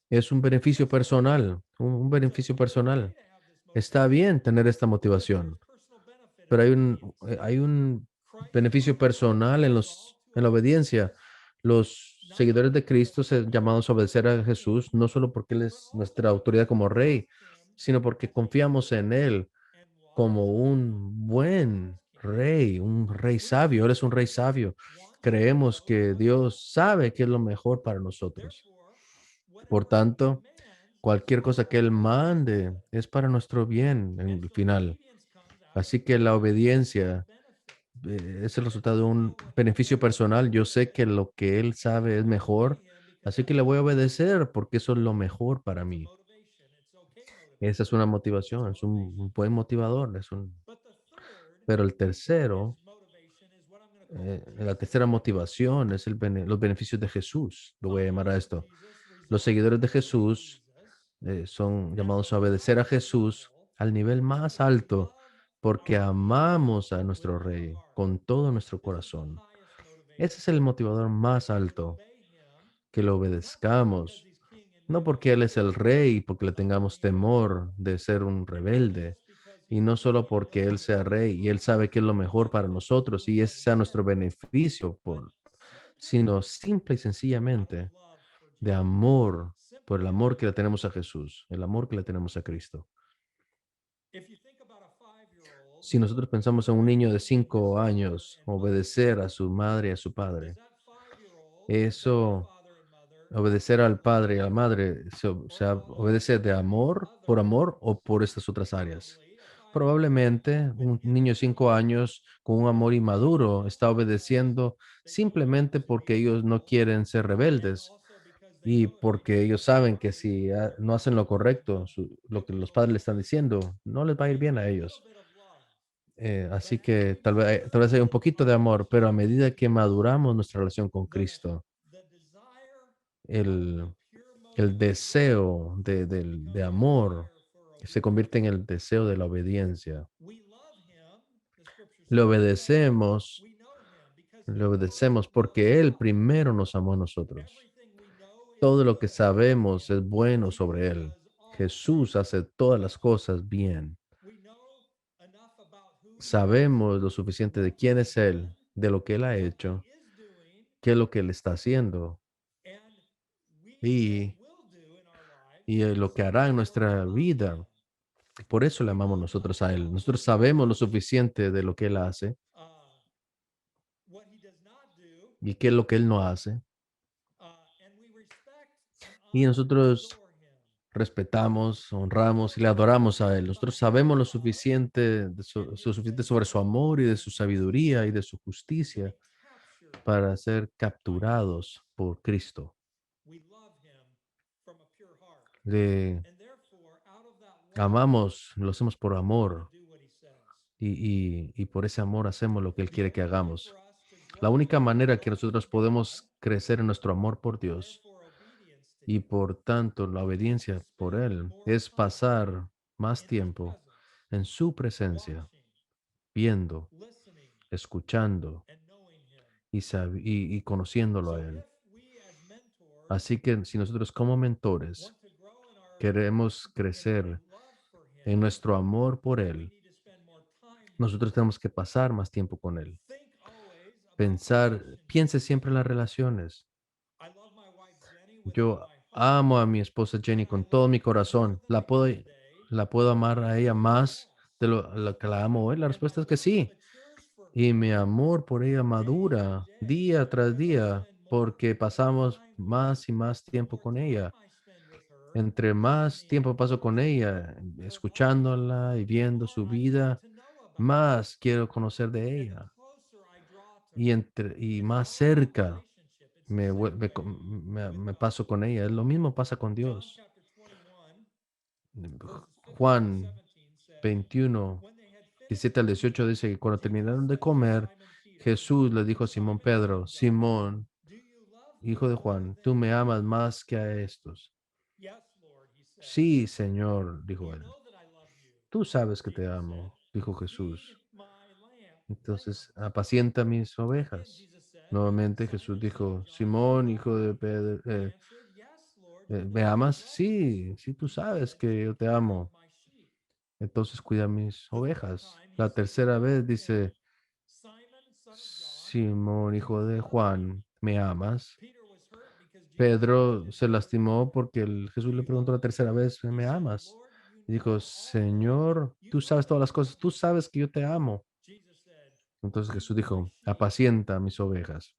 es un beneficio personal, un beneficio personal. Está bien tener esta motivación, pero hay un beneficio personal en la obediencia. Los seguidores de Cristo se llamados a obedecer a Jesús, no solo porque Él es nuestra autoridad como rey, sino porque confiamos en Él como un buen rey, un rey sabio. Él es un rey sabio. Creemos que Dios sabe qué es lo mejor para nosotros. Por tanto, cualquier cosa que Él mande es para nuestro bien en el final. Así que la obediencia es el resultado de un beneficio personal. Yo sé que lo que Él sabe es mejor, así que le voy a obedecer porque eso es lo mejor para mí. Esa es una motivación, es un buen motivador. Pero el tercero, la tercera motivación es los beneficios de Jesús. Lo voy a llamar a esto. Los seguidores de Jesús son llamados a obedecer a Jesús al nivel más alto porque amamos a nuestro Rey con todo nuestro corazón. Ese es el motivador más alto, que lo obedezcamos, no porque Él es el Rey, porque le tengamos temor de ser un rebelde, y no solo porque Él sea Rey y Él sabe que es lo mejor para nosotros y ese sea nuestro beneficio, sino simple y sencillamente de amor, por el amor que le tenemos a Jesús, el amor que le tenemos a Cristo. If you think about a 5-year-old Si nosotros pensamos en un niño de obeying his 5 años, father and mother, obedecer a su madre y a su does padre, that 5-year-old obey the eso, father and mother obedecer al because padre y a la of madre, or obedece de por amor o por estas otras áreas. probably a 5-year-old Probablemente with un niño de 5 años immaturity con un amor inmaduro está because obedeciendo they know they're simplemente supposed to be porque ellos no faithful quieren ser and rebeldes also because they y know if they porque do ellos what their saben que mother si or no hacen father lo tells correcto, them, lo it que will los go padres le están badly. diciendo, no les va a ir There's bien a a little ellos. bit of love, but Así as que we tal vez hay un mature in poquito de our amor, pero a relationship medida with que God, maduramos nuestra relación con the Cristo, the desire out of a el, pure el motive of love deseo de becomes a amor desire for se convierte en obedience. el deseo de la obediencia. We love him, the scripture Le says, because obedecemos, we know him, because le he first obedecemos loved porque Él us. primero nos amó a nosotros. Everything we know is Todo lo que good about sabemos him. es bueno sobre Jesus Él. does all Jesús things hace todas las well. cosas bien. We know enough about who he is, Sabemos lo suficiente de what quién he's es Él, done, de lo que Él ha what he hecho, is doing, qué es lo que Él está haciendo and we and y, will do in our lives lo que hará because en we're nuestra loving vida. him. Por eso le We amamos know enough nosotros a Él. about what Nosotros he does sabemos lo not do, suficiente de lo que Él hace uh, what he does not do, y qué es lo que Él no hace. and we respect and Y honor and nosotros adore him. respetamos, We know honramos y le adoramos sufficient a Él. Nosotros about his sabemos lo love suficiente, and his suficiente sobre su amor y de faithfulness su and justice sabiduría y de su to justicia be captured para ser by him. capturados por Cristo. We love him from a pure heart. Le And therefore, out of that love, amamos, lo hacemos por we want to amor do what he says. y por ese amor hacemos lo que Él The quiere que only way hagamos. for us to La grow única in our manera que love for nosotros God podemos crecer en nuestro amor por and Dios for obedience to y him por tanto la is to obediencia por spend Él more es time pasar más in his tiempo presence, en su presencia, watching, viendo, listening, escuchando and knowing him. y conociéndolo a So Él. if we as mentors Así que si nosotros como mentores want to grow queremos in our crecer love for en him, nuestro amor por we Él, need to spend more time with nosotros him. tenemos que pasar más tiempo con Él. Think always about Piense relationships. siempre en las relaciones. I love my wife Jenny with all Yo my heart. amo a mi esposa Jenny Can I con todo love mi her more corazón. than I do today? La puedo amar a ella más Yes. de lo que la amo hoy. La And my respuesta es que love sí. matures for Y mi her amor por ella day by madura day día tras because I día spend porque more pasamos time with her. más y más The tiempo more con time ella. I spend with her, Entre más listening tiempo paso con to ella, her heart, escuchándola y the viendo more su I want vida, to know about her. más quiero conocer de And the ella. closer I draw to Y, her, y it's más all about cerca relationship. It's the same me way with me God. paso con ella. Es lo mismo pasa con John Dios. chapter 21, verses 15 to Juan 17 says, 21, when they had finished 17 al eating, 18 dice que cuando Jesus terminaron de said to comer, Simon Peter, Jesús le dijo a Simón Simon, son Pedro, of John, Simón, do you love me hijo de more Juan, ¿tú than me amas these? más que a estos? Yes, Lord, he said. Sí, Señor, dijo You él. know that I love you. Tú sabes que te Jesus said, amo, dijo feed Jesús. my Entonces, lambs. apacienta mis Again, ovejas. Jesus said, Nuevamente Jesús Simon, son of dijo, John, do you Simón, love hijo de me? Pedro, He answered, yes, Lord, you ¿me know that I amas? love you. Sí, sí, tú Jesus sabes said, que take yo te care of amo. my sheep. Entonces cuida mis The third ovejas. time he La said to tercera him vez again, dice, Simon, son of John, Simón, do hijo you de love me? Juan, ¿me amas? Peter was hurt because Jesus Pedro questioned se him, lastimó porque do Jesús le you love preguntó la me? tercera vez, He ¿me said, amas? Lord, you Y dijo, know all things. Señor, You tú love sabes todas me. las cosas, tú sabes que yo te amo. Jesus said, Entonces feed Jesús my dijo, sheep. apacienta mis ovejas.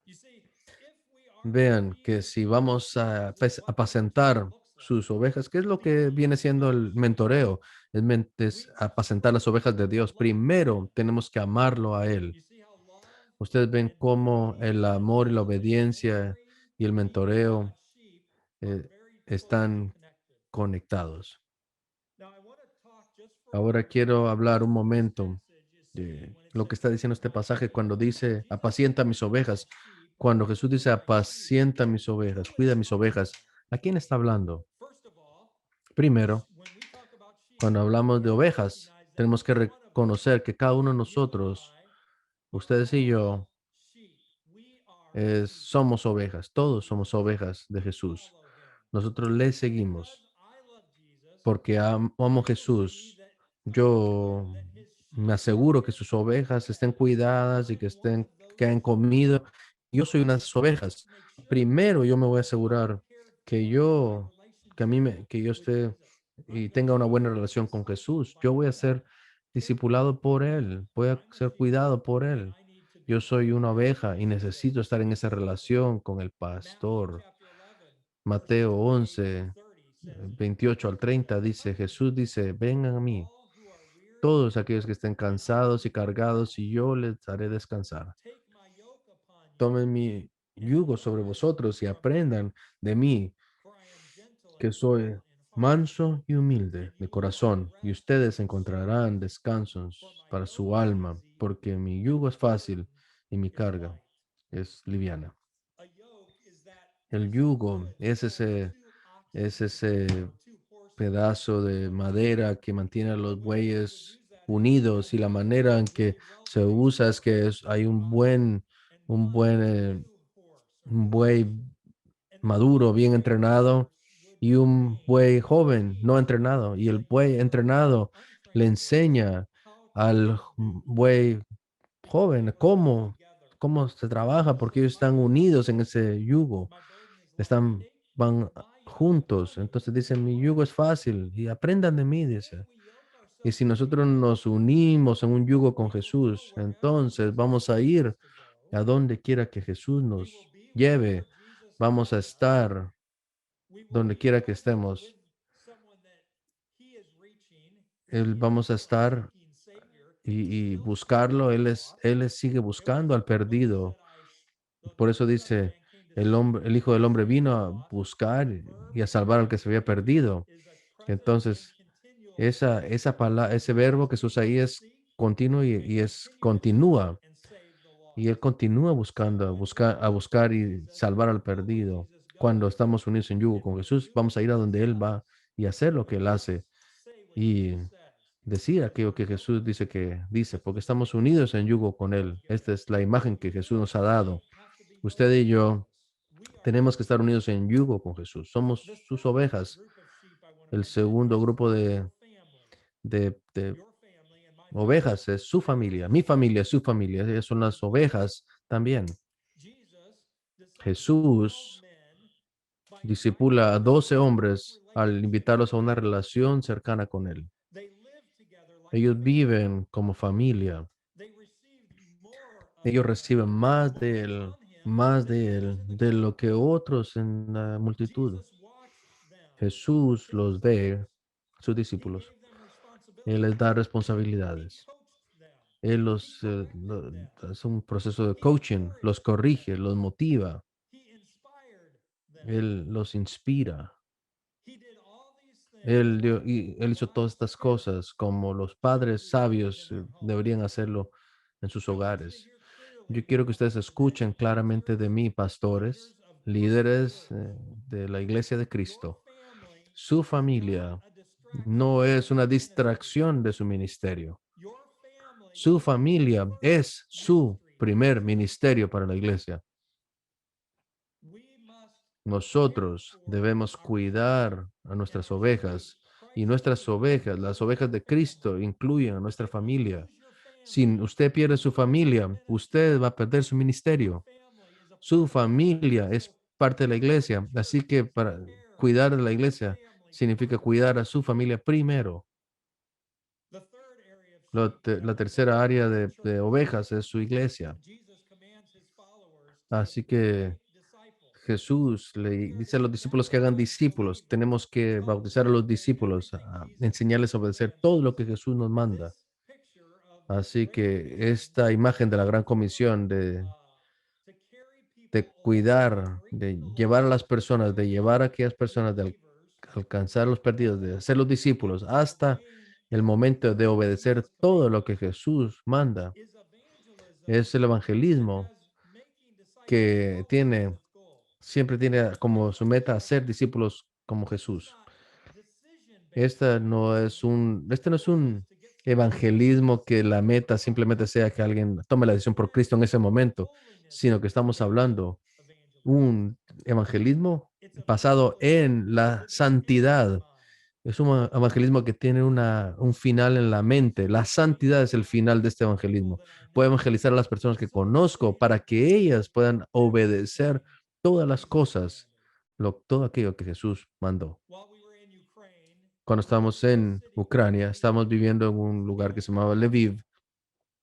You see, if we are to Vean que feed si our vamos sheep, a what mentoring apacentar looks like, sus ovejas, ¿qué es lo que feeding viene siendo our el sheep, mentoreo? Es we must apacentar las first ovejas de Dios. love him. Primero tenemos que amarlo a Él. You see how love Ustedes ven and cómo el obedience amor y la and obediencia mentoring, y el feeding mentoreo God's sheep are eh, very closely están connected. conectados. Now, I want to talk just for a Ahora moment quiero about hablar un what this momento passage is saying de when it lo que says, está feed diciendo este my pasaje sheep. cuando When dice, Jesus says, apacienta mis feed my ovejas. sheep Cuando or Jesús dice, feed my sheep, apacienta mis who ovejas, is cuida he mis talking ovejas. about? ¿A quién está hablando? First of all, Primero, when we talk about sheep, cuando hablamos we de have to ovejas, recognize that tenemos que each one of us, reconocer que cada uno de you and nosotros, I, are ustedes y yo, all sheep. We are sheep. somos ovejas. Todos somos ovejas de We Jesús. follow him. Nosotros le And because seguimos I love Jesus, porque amo a I will see Jesús. that Yo that his me sheep are aseguro que getting sus ovejas fed estén cuidadas y que according to what those que han sheep comido Yo soy unas ovejas. Primero yo me voy a asegurar que que yo esté y tenga una buena relación con Jesús. Yo voy a ser discipulado por Él, voy a ser cuidado por Él. Yo soy una oveja y necesito estar en esa relación con el pastor. Mateo 11, 28 al 30 dice, Jesús dice, vengan a mí, todos aquellos que estén cansados y cargados, y yo les haré descansar. Tomen mi yugo sobre vosotros y aprendan de mí, que soy manso y humilde de corazón, y ustedes encontrarán descansos para su alma, porque mi yugo es fácil y mi carga es liviana. El yugo es ese pedazo de madera que mantiene a los bueyes unidos, y la manera en que se usa es que hay un buen un buey maduro, bien entrenado, y un buey joven, no entrenado. Y el buey entrenado le enseña al buey joven cómo se trabaja, porque ellos están unidos en ese yugo, van juntos. Entonces dicen, mi yugo es fácil y aprendan de mí, dice. Y si nosotros nos unimos en un yugo con Jesús, entonces vamos a ir a donde quiera que Jesús nos lleve. Vamos a estar donde quiera que estemos. Vamos a estar y buscarlo. Sigue buscando al perdido. Por eso dice, el Hijo del Hombre vino a buscar y a salvar al que se había perdido. Entonces, ese verbo que se usa ahí es continuo y es continúa. Y Él continúa buscando, a buscar y salvar al perdido. Cuando estamos unidos en yugo con Jesús, vamos a ir a donde Él va y hacer lo que Él hace y decir aquello que Jesús dice que dice, porque estamos unidos en yugo con Él. Esta es la imagen que Jesús nos ha dado. Usted y yo tenemos que estar unidos en yugo con Jesús. Somos sus ovejas. El segundo grupo de ovejas es su familia. Mi familia es su familia. Ellas son las ovejas también. Jesús disipula a 12 hombres al invitarlos a una relación cercana con Él. Ellos viven como familia. Ellos reciben más de Él, de lo que otros en la multitud. Jesús los ve, sus discípulos. Él les da responsabilidades. Él hace un proceso de coaching, los corrige, los motiva. Él los inspira. Él hizo todas estas cosas como los padres sabios deberían hacerlo en sus hogares. Yo quiero que ustedes escuchen claramente de mí, pastores, líderes de la Iglesia de Cristo. Su familia no es una distracción de su ministerio. Su familia es su primer ministerio para la iglesia. Nosotros debemos cuidar a nuestras ovejas, y nuestras ovejas, las ovejas de Cristo, incluyen a nuestra familia. Si usted pierde su familia, usted va a perder su ministerio. Su familia es parte de la iglesia, así que para cuidar de la iglesia significa cuidar a su familia primero. La tercera área de ovejas es su iglesia. Así que Jesús le dice a los discípulos que hagan discípulos. Tenemos que bautizar a los discípulos, enseñarles a obedecer todo lo que Jesús nos manda. Así que esta imagen de la gran comisión de cuidar, de llevar a las personas, de llevar a aquellas personas, de alcanzar a los perdidos, de hacer los discípulos, hasta el momento de obedecer todo lo que Jesús manda, es el evangelismo que siempre tiene como su meta hacer discípulos como Jesús. Este no es un evangelismo que la meta simplemente sea que alguien tome la decisión por Cristo en ese momento, sino que estamos hablando un evangelismo basado en la santidad, Es un evangelismo que tiene un final en la mente. La santidad es el final de este evangelismo. Puedo evangelizar a las personas que conozco para que ellas puedan obedecer todas las cosas, todo aquello que Jesús mandó. While we were in Ukraine, Cuando estábamos in a en city called Ucrania, estábamos viviendo en un lugar que se llamaba Lviv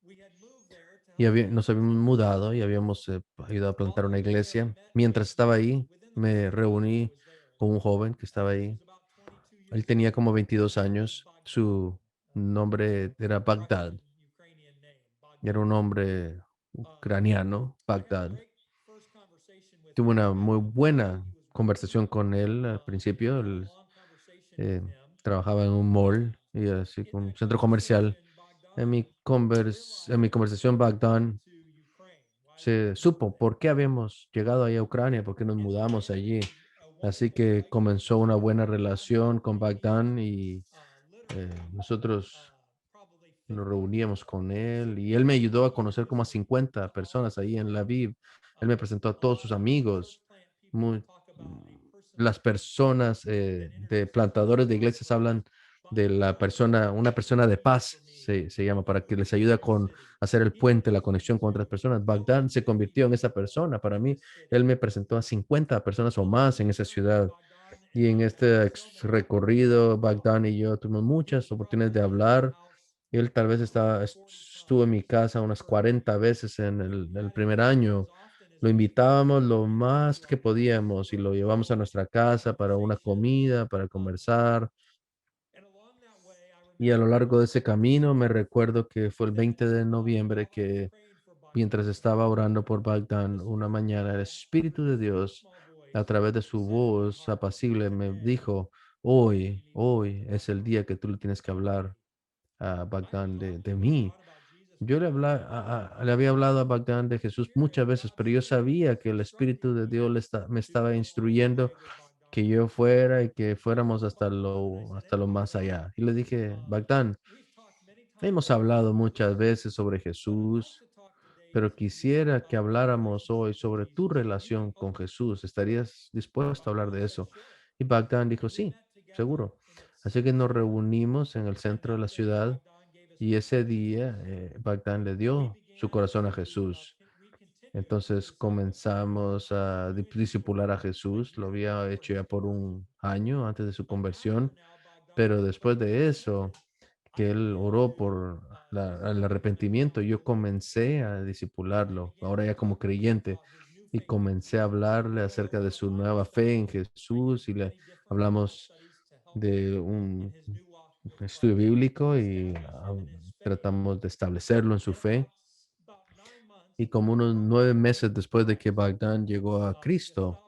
we had moved there to y help nos plant a habíamos church. mudado y habíamos ayudado a While plantar I una was there, I iglesia. met a Mientras young estaba man ahí, within the me short time I reuní was there. con un joven que estaba He ahí. was about 22 Él years tenía old. como His 22 name was años. Bogdan, Su uh, nombre era Bagdad. Russian Ukrainian name, Era Bogdan. un hombre Um, ucraniano, I had a Bagdad. great first conversation with Tuve him. una At muy the time, buena he was working. conversación con él al I principio. had a Él long conversation with eh, him. trabajaba en un And mall y así in con un that centro comercial. conversation, Bogdan En mi realized conversación, why we moved Bagdad to Ukraine, why we se had moved supo there. por qué habíamos llegado ahí a Ucrania, por qué nos And mudamos allí. a Así wonderful que comenzó relationship una with buena Bogdan. relación con He Bagdad y literally nosotros probably nos 15 reuníamos or con él y él me 16 ayudó a conocer years como a 50 to all personas his ahí en la friends, Viv. Él me presentó a todos sus all church amigos. plant people Muy- talk about a personal las personas and de interpersonal plantadores de iglesias relationship. hablan de la Bogdan persona, una persona de changed for paz, me se llama, para que les in ayuda this con city. hacer el He puente, la introduced me conexión con otras to personas. over Bagdad se 50 convirtió en esa people persona para in mí. this city. Él me presentó a 50 personas o In más the en esa journey, ciudad. Bogdan and Y en I had este so many recorrido, opportunities to talk. Bagdad y yo tuvimos We muchas oportunidades de probably met at his hablar. house Él tal vez 40 estuvo en times mi casa unas for 40 veces en we el had primer him as año. often as Lo we could invitábamos lo más to que our house podíamos y for a lo llevamos a full nuestra casa para una conversation. comida, para Um, conversar. and along that way, I Y a lo remember largo de ese camino me recuerdo que fue el that 20 de noviembre while I was que praying for mientras Bogdan, estaba orando por Bagdad the una Spirit of mañana, el God, Espíritu de in a Dios small a voice, través de su said in my voz heart, apacible me "Today dijo, is the day you need to talk to hoy es el Bogdan." día que tú le tienes que hablar a I had Bagdad talked to de him a mí. lot about Jesus Yo before, le había hablado a um, Bagdad de but Jesús hearing muchas veces, God pero yo say, sabía que el Espíritu instructing de Dios me me to estaba go all the way instruyendo with que Bogdan. yo fuera y que And I fuéramos told Bogdan, and I said, hasta "Hey, lo más Bogdan, allá." Y le dije, um, Bagdad, we've talked many times hemos over hablado about muchas Jesus, veces sobre but I'd like Jesús, to talk today pero to you quisiera que about your habláramos hoy relationship with sobre tu Jesus. Are you relación con open?" Jesús. ¿Estarías dispuesto a hablar Bogdan de said, eso? "Sure." Y Bagdad dijo, And we sí, met together seguro. in that Así que city. nos reunimos en el And centro de that la day, ciudad Bogdan gave his y heart ese to Jesus. día Bagdad le And we dio su began corazón a to, Jesús. we continued to Entonces disciple him comenzamos a through his discipular a conversion a Jesús. Lo year había before hecho his ya por conversion. un año antes de su But after conversión, now, Bogdan, pero después de eso, I que él began oró to por el disciple him arrepentimiento, now yo as a believer. comencé a I discipularlo, began ahora to ya como talk to him creyente, about his new y faith in comencé a Jesus. hablarle We went acerca de through a su Bible nueva fe study. en I Jesús y used le many different Bible hablamos studies to help him de in un his new walk with estudio Christ, to bíblico y establish him in his faith. tratamos de establecerlo en su And fe. about 9 months, Y como unos Bogdan 9 meses came to después de que Christ. Bagdad llegó a Cristo,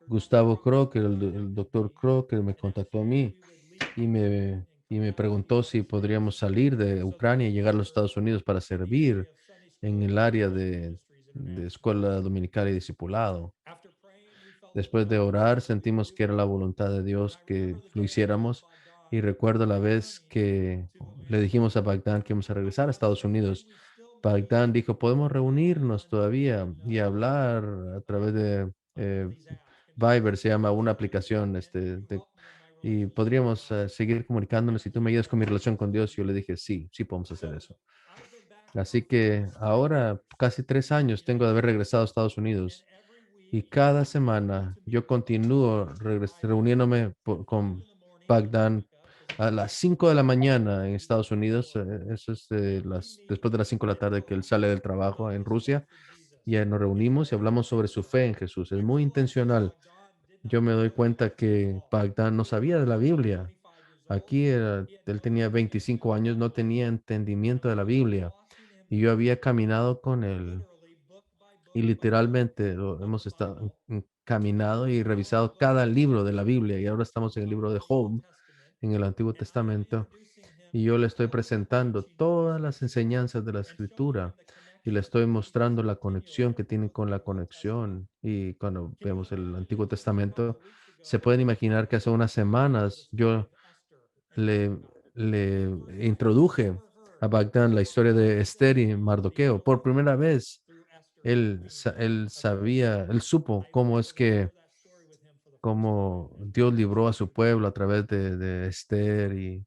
Gustavo Crocker, Dr. Gustavo Crocker, Kroger, el doctor contacted me Kroger, me and asked contactó a me if mí we would leave y Ukraine and come me back to the preguntó si United podríamos States salir de so that we Ucrania y could llegar a los serve Estados Unidos para in the area servir of Sunday en school el and área Children's Ministries de International. escuela dominical y discipulado. After praying, we felt led Después by de the orar, Spirit to sentimos do que era la that. voluntad de And Dios I que remember the lo day I told hiciéramos. Y Bogdan we recuerdo were la vez returning que to le dijimos a America. Bagdad que íbamos a regresar a Bogdan Estados said, "Can Unidos. we still meet Bagdad dijo, podemos on reunirnos todavía y hablar a través de one of these apps? Can we Viber, se still llama una communicate? aplicación, And can you help me in my y relationship with podríamos God?" seguir comunicándonos si tú me ayudas con mi And relación con Dios. Yo le absolutely. dije, sí, sí podemos hacer So eso. I've been back now Así for que almost 3 years ahora, casi tres in the años, tengo United de haber States. regresado a Estados And Unidos every y week cada I go semana to meet yo with Bogdan continúo I do reuniéndome at 5 con in the morning in Bagdad America because it's a las 6 5 de la mañana en in Estados Unidos. California. Eso es And we meet después de las 5 de la and tarde que él talk sale del trabajo about en his faith Rusia. in Jesus. Y nos And reunimos y very hablamos sobre su fe intentionally, en Jesús. Es I muy realized that intencional. Bogdan did Yo not me know doy the cuenta scriptures at que all. Bagdad no sabía de la He was Biblia. 25 years old. Aquí He had él no tenía understanding of 25 the años, no Bible. tenía And entendimiento de la I was Biblia. walking him Y yo through había caminado con él literally book by y book by book literalmente of hemos the estado Bible. caminado y And now we're revisado going cada through libro de la Genesis, Biblia y ahora estamos en el libro talking de through the Old Job, Testament. en el Antiguo And I am Testamento, introducing him y to yo le estoy all the presentando facts he needs todas to las enseñanzas de la and showing him Escritura the y le connection estoy between mostrando la conexión que continuing tiene with con la the Old Testament. conexión. Y cuando Can you vemos el Antiguo imagine that a couple Testamento, of weeks se ago pueden I imaginar que hace unas introduced him to the semanas story yo of Esther and le, Mordecai for the le first time? He had introduje never a heard Bagdad la of historia de God's Esther y story, but he Mardoqueo. knew Por of it primera vez, through Esther, the queen él of the Jews. él sabía, él supo I was cómo able es to que share that story with him for the cómo Dios libró a su pueblo a través de Esther I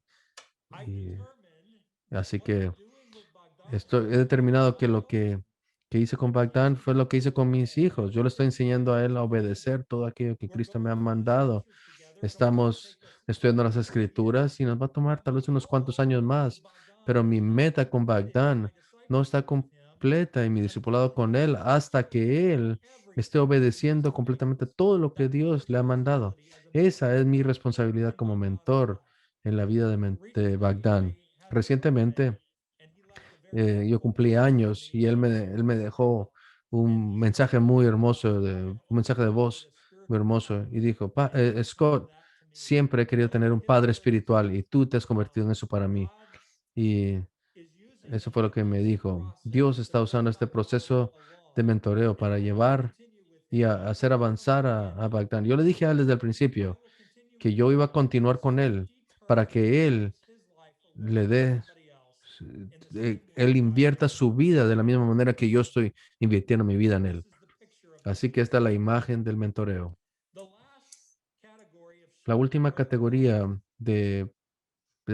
y determined así what I'm que doing with Bogdan is he leading him determinado que lo well que hice con into Bagdán fue lo que hice con mis obedience. hijos. Yo le estoy enseñando a él a obedecer todo aquello que We're Cristo me going ha through the mandado. scriptures together. It'll probably Estamos take us estudiando las several years. escrituras y nos va a tomar tal vez But unos the cuantos años ultimate goal más, with Bogdan pero mi is not meta con completed in my Bagdán no está discipleship with him completa en mi until discipulado he con él hasta understands que él esté everything that needs obedeciendo to make completamente todo lo que that Dios le ha mandado. responsibility as a Esa es mentor mi responsabilidad in como Bogdan's mentor life. en la vida de Recently, Bagdán. I had a birthday Recientemente and he left a very yo helpful cumplí message for años y me. él me dejó And un he mensaje talked muy about hermoso, how un mensaje de Bogdan was voz a muy spiritual hermoso. Y father. dijo, And he recommended Scott, that to me siempre he querido as tener the un padre influence espiritual y tú te has convertido en eso para mí. God Y is using eso him fue lo in que me this dijo. Dios process to está bring usando este Bogdan proceso de along. mentoreo And para I will llevar continue with y him hacer from the avanzar a beginning. Bagdán. Yo le dije a él desde el principio I will continue que with yo him iba a continuar con so that él he para turns and que él gives his life away le to dé somebody else in the same way él I invierta did su vida de la misma manera que yo estoy invirtiendo mi vida en This él. is the picture of Así que esta es la mentorship. imagen del mentoreo. The last category of La sheep última are the lost. categoría de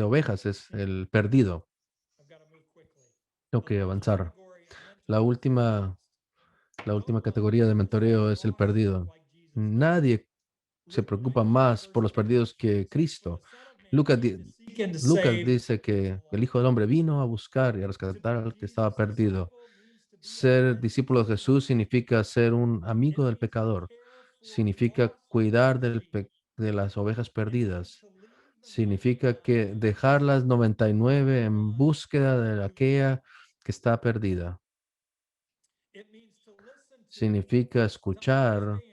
ovejas es Hmm, el perdido. I've got to move quickly. Tengo The que last avanzar. category of La mentors are the última, lost. la No última one categoría de cares for the mentoreo es el lost sheep perdido. like Jesus does. Nadie se Luke preocupa 19, más por verse los 10 perdidos que says, For the Cristo. Son of Man Lucas, came to seek and to Lucas save dice the que el lost. Hijo del Hombre vino a buscar y a To rescatar be al que estaba Jesus' perdido. disciple means to be a Ser friend of discípulo de Jesús sinners. significa ser un It amigo del means to pecador. care for the Significa lost cuidar sheep. de las ovejas It means perdidas. to leave the Significa 99 que dejar las to 99 en run búsqueda de after the aquella one. que está perdida. It means to listen to, Significa to escuchar, understand,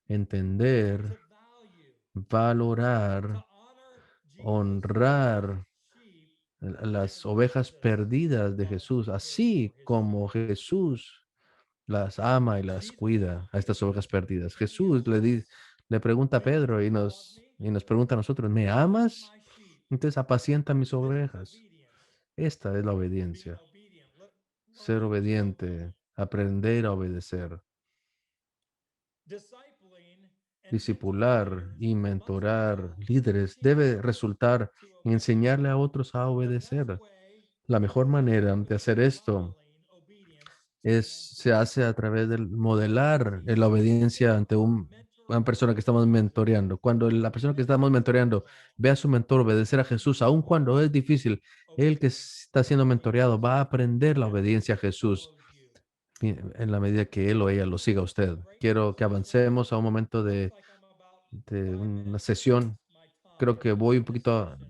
entender, to value, to valorar, honor Jesus' lost honrar sheep like las ovejas Jesus perdidas de loves Jesús, and cares for así his como sheep. Jesús las ama y las Jesus cuida a estas ovejas perdidas. and he Jesús asks, le pregunta a Do you Pedro love me? y nos pregunta a nosotros, ¿me Feed amas? my sheep. Entonces apacienta mis This is ovejas. obedience. Esta es la Being obediencia. obedient. Ser Learning to obey. obediente, aprender a obedecer. Discipling and mentoring Discipular leaders y must mentorar result in líderes debe teaching resultar to en obey. enseñarle a otros a The best obedecer. way La to mejor do manera this de is hacer by esto modeling obedience to a se mentor. hace a través del modelar la Jesus obediencia ante modeled una mentoring persona que estamos to his mentoreando. Cuando disciples. la Even persona que if it's estamos mentoreando difficult, ve a su mentor obedecer a Jesús, he aun will cuando es difícil, el que obey está siendo like mentoreado Jesus va a aprender la as obediencia a he Jesús follows you. en la medida que él o ella lo siga a usted. Great Quiero que intercessors. avancemos a un momento Looks like I'm about de 5 minutes una past sesión. my Creo time que voy un for this poquito session.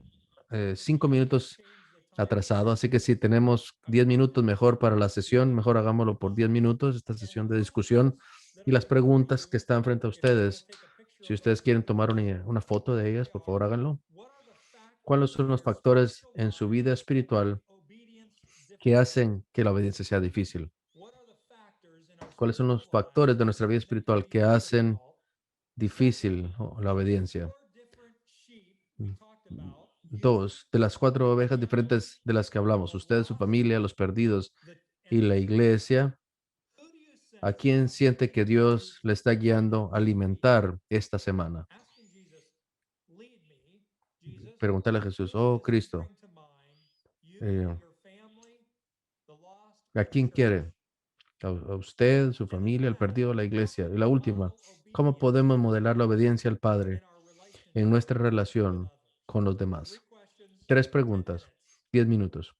5 minutos Change the time to atrasado, 10 así que si minutes. tenemos I 10 minutos apologize. mejor para la sesión, mejor hagámoslo por 10 minutos, esta And the sesión de discusión questions that y are las before preguntas you, que están frente a if you want to ustedes. take a picture Si of them, ustedes quieren tomar do so. una foto de ellas, por favor háganlo. What are the ¿Cuáles factors son in los your factores spiritual en su life vida that make espiritual obedience que difficult? hacen que la obediencia sea difícil? What are the factors in our ¿Cuáles son spiritual los life factores de nuestra vida that can espiritual be que hacen difficult? Second, difícil la of the obediencia? 4 different sheep we talked about, you, Dos, de las cuatro your ovejas family, diferentes de las que hablamos, the usted, su lost familia, sheep, los perdidos and y the la church. iglesia, Who do you ¿a sense quién God is siente que leading you Dios le está guiando a this week? alimentar esta semana? Asking Jesus, lead me, Jesus, Preguntarle a Jesús, who oh does he Cristo, bring to mind? You, eh, your family, the lost, ¿a or the quién church? quiere? A usted, su And then familia, el last, perdido, la how iglesia? can Y la we última, model ¿cómo obedience podemos to modelar la Jesus obediencia al in Padre our en relationship nuestra with relación others? con los Three demás? questions, Tres 10 preguntas, minutes. 10 minutos.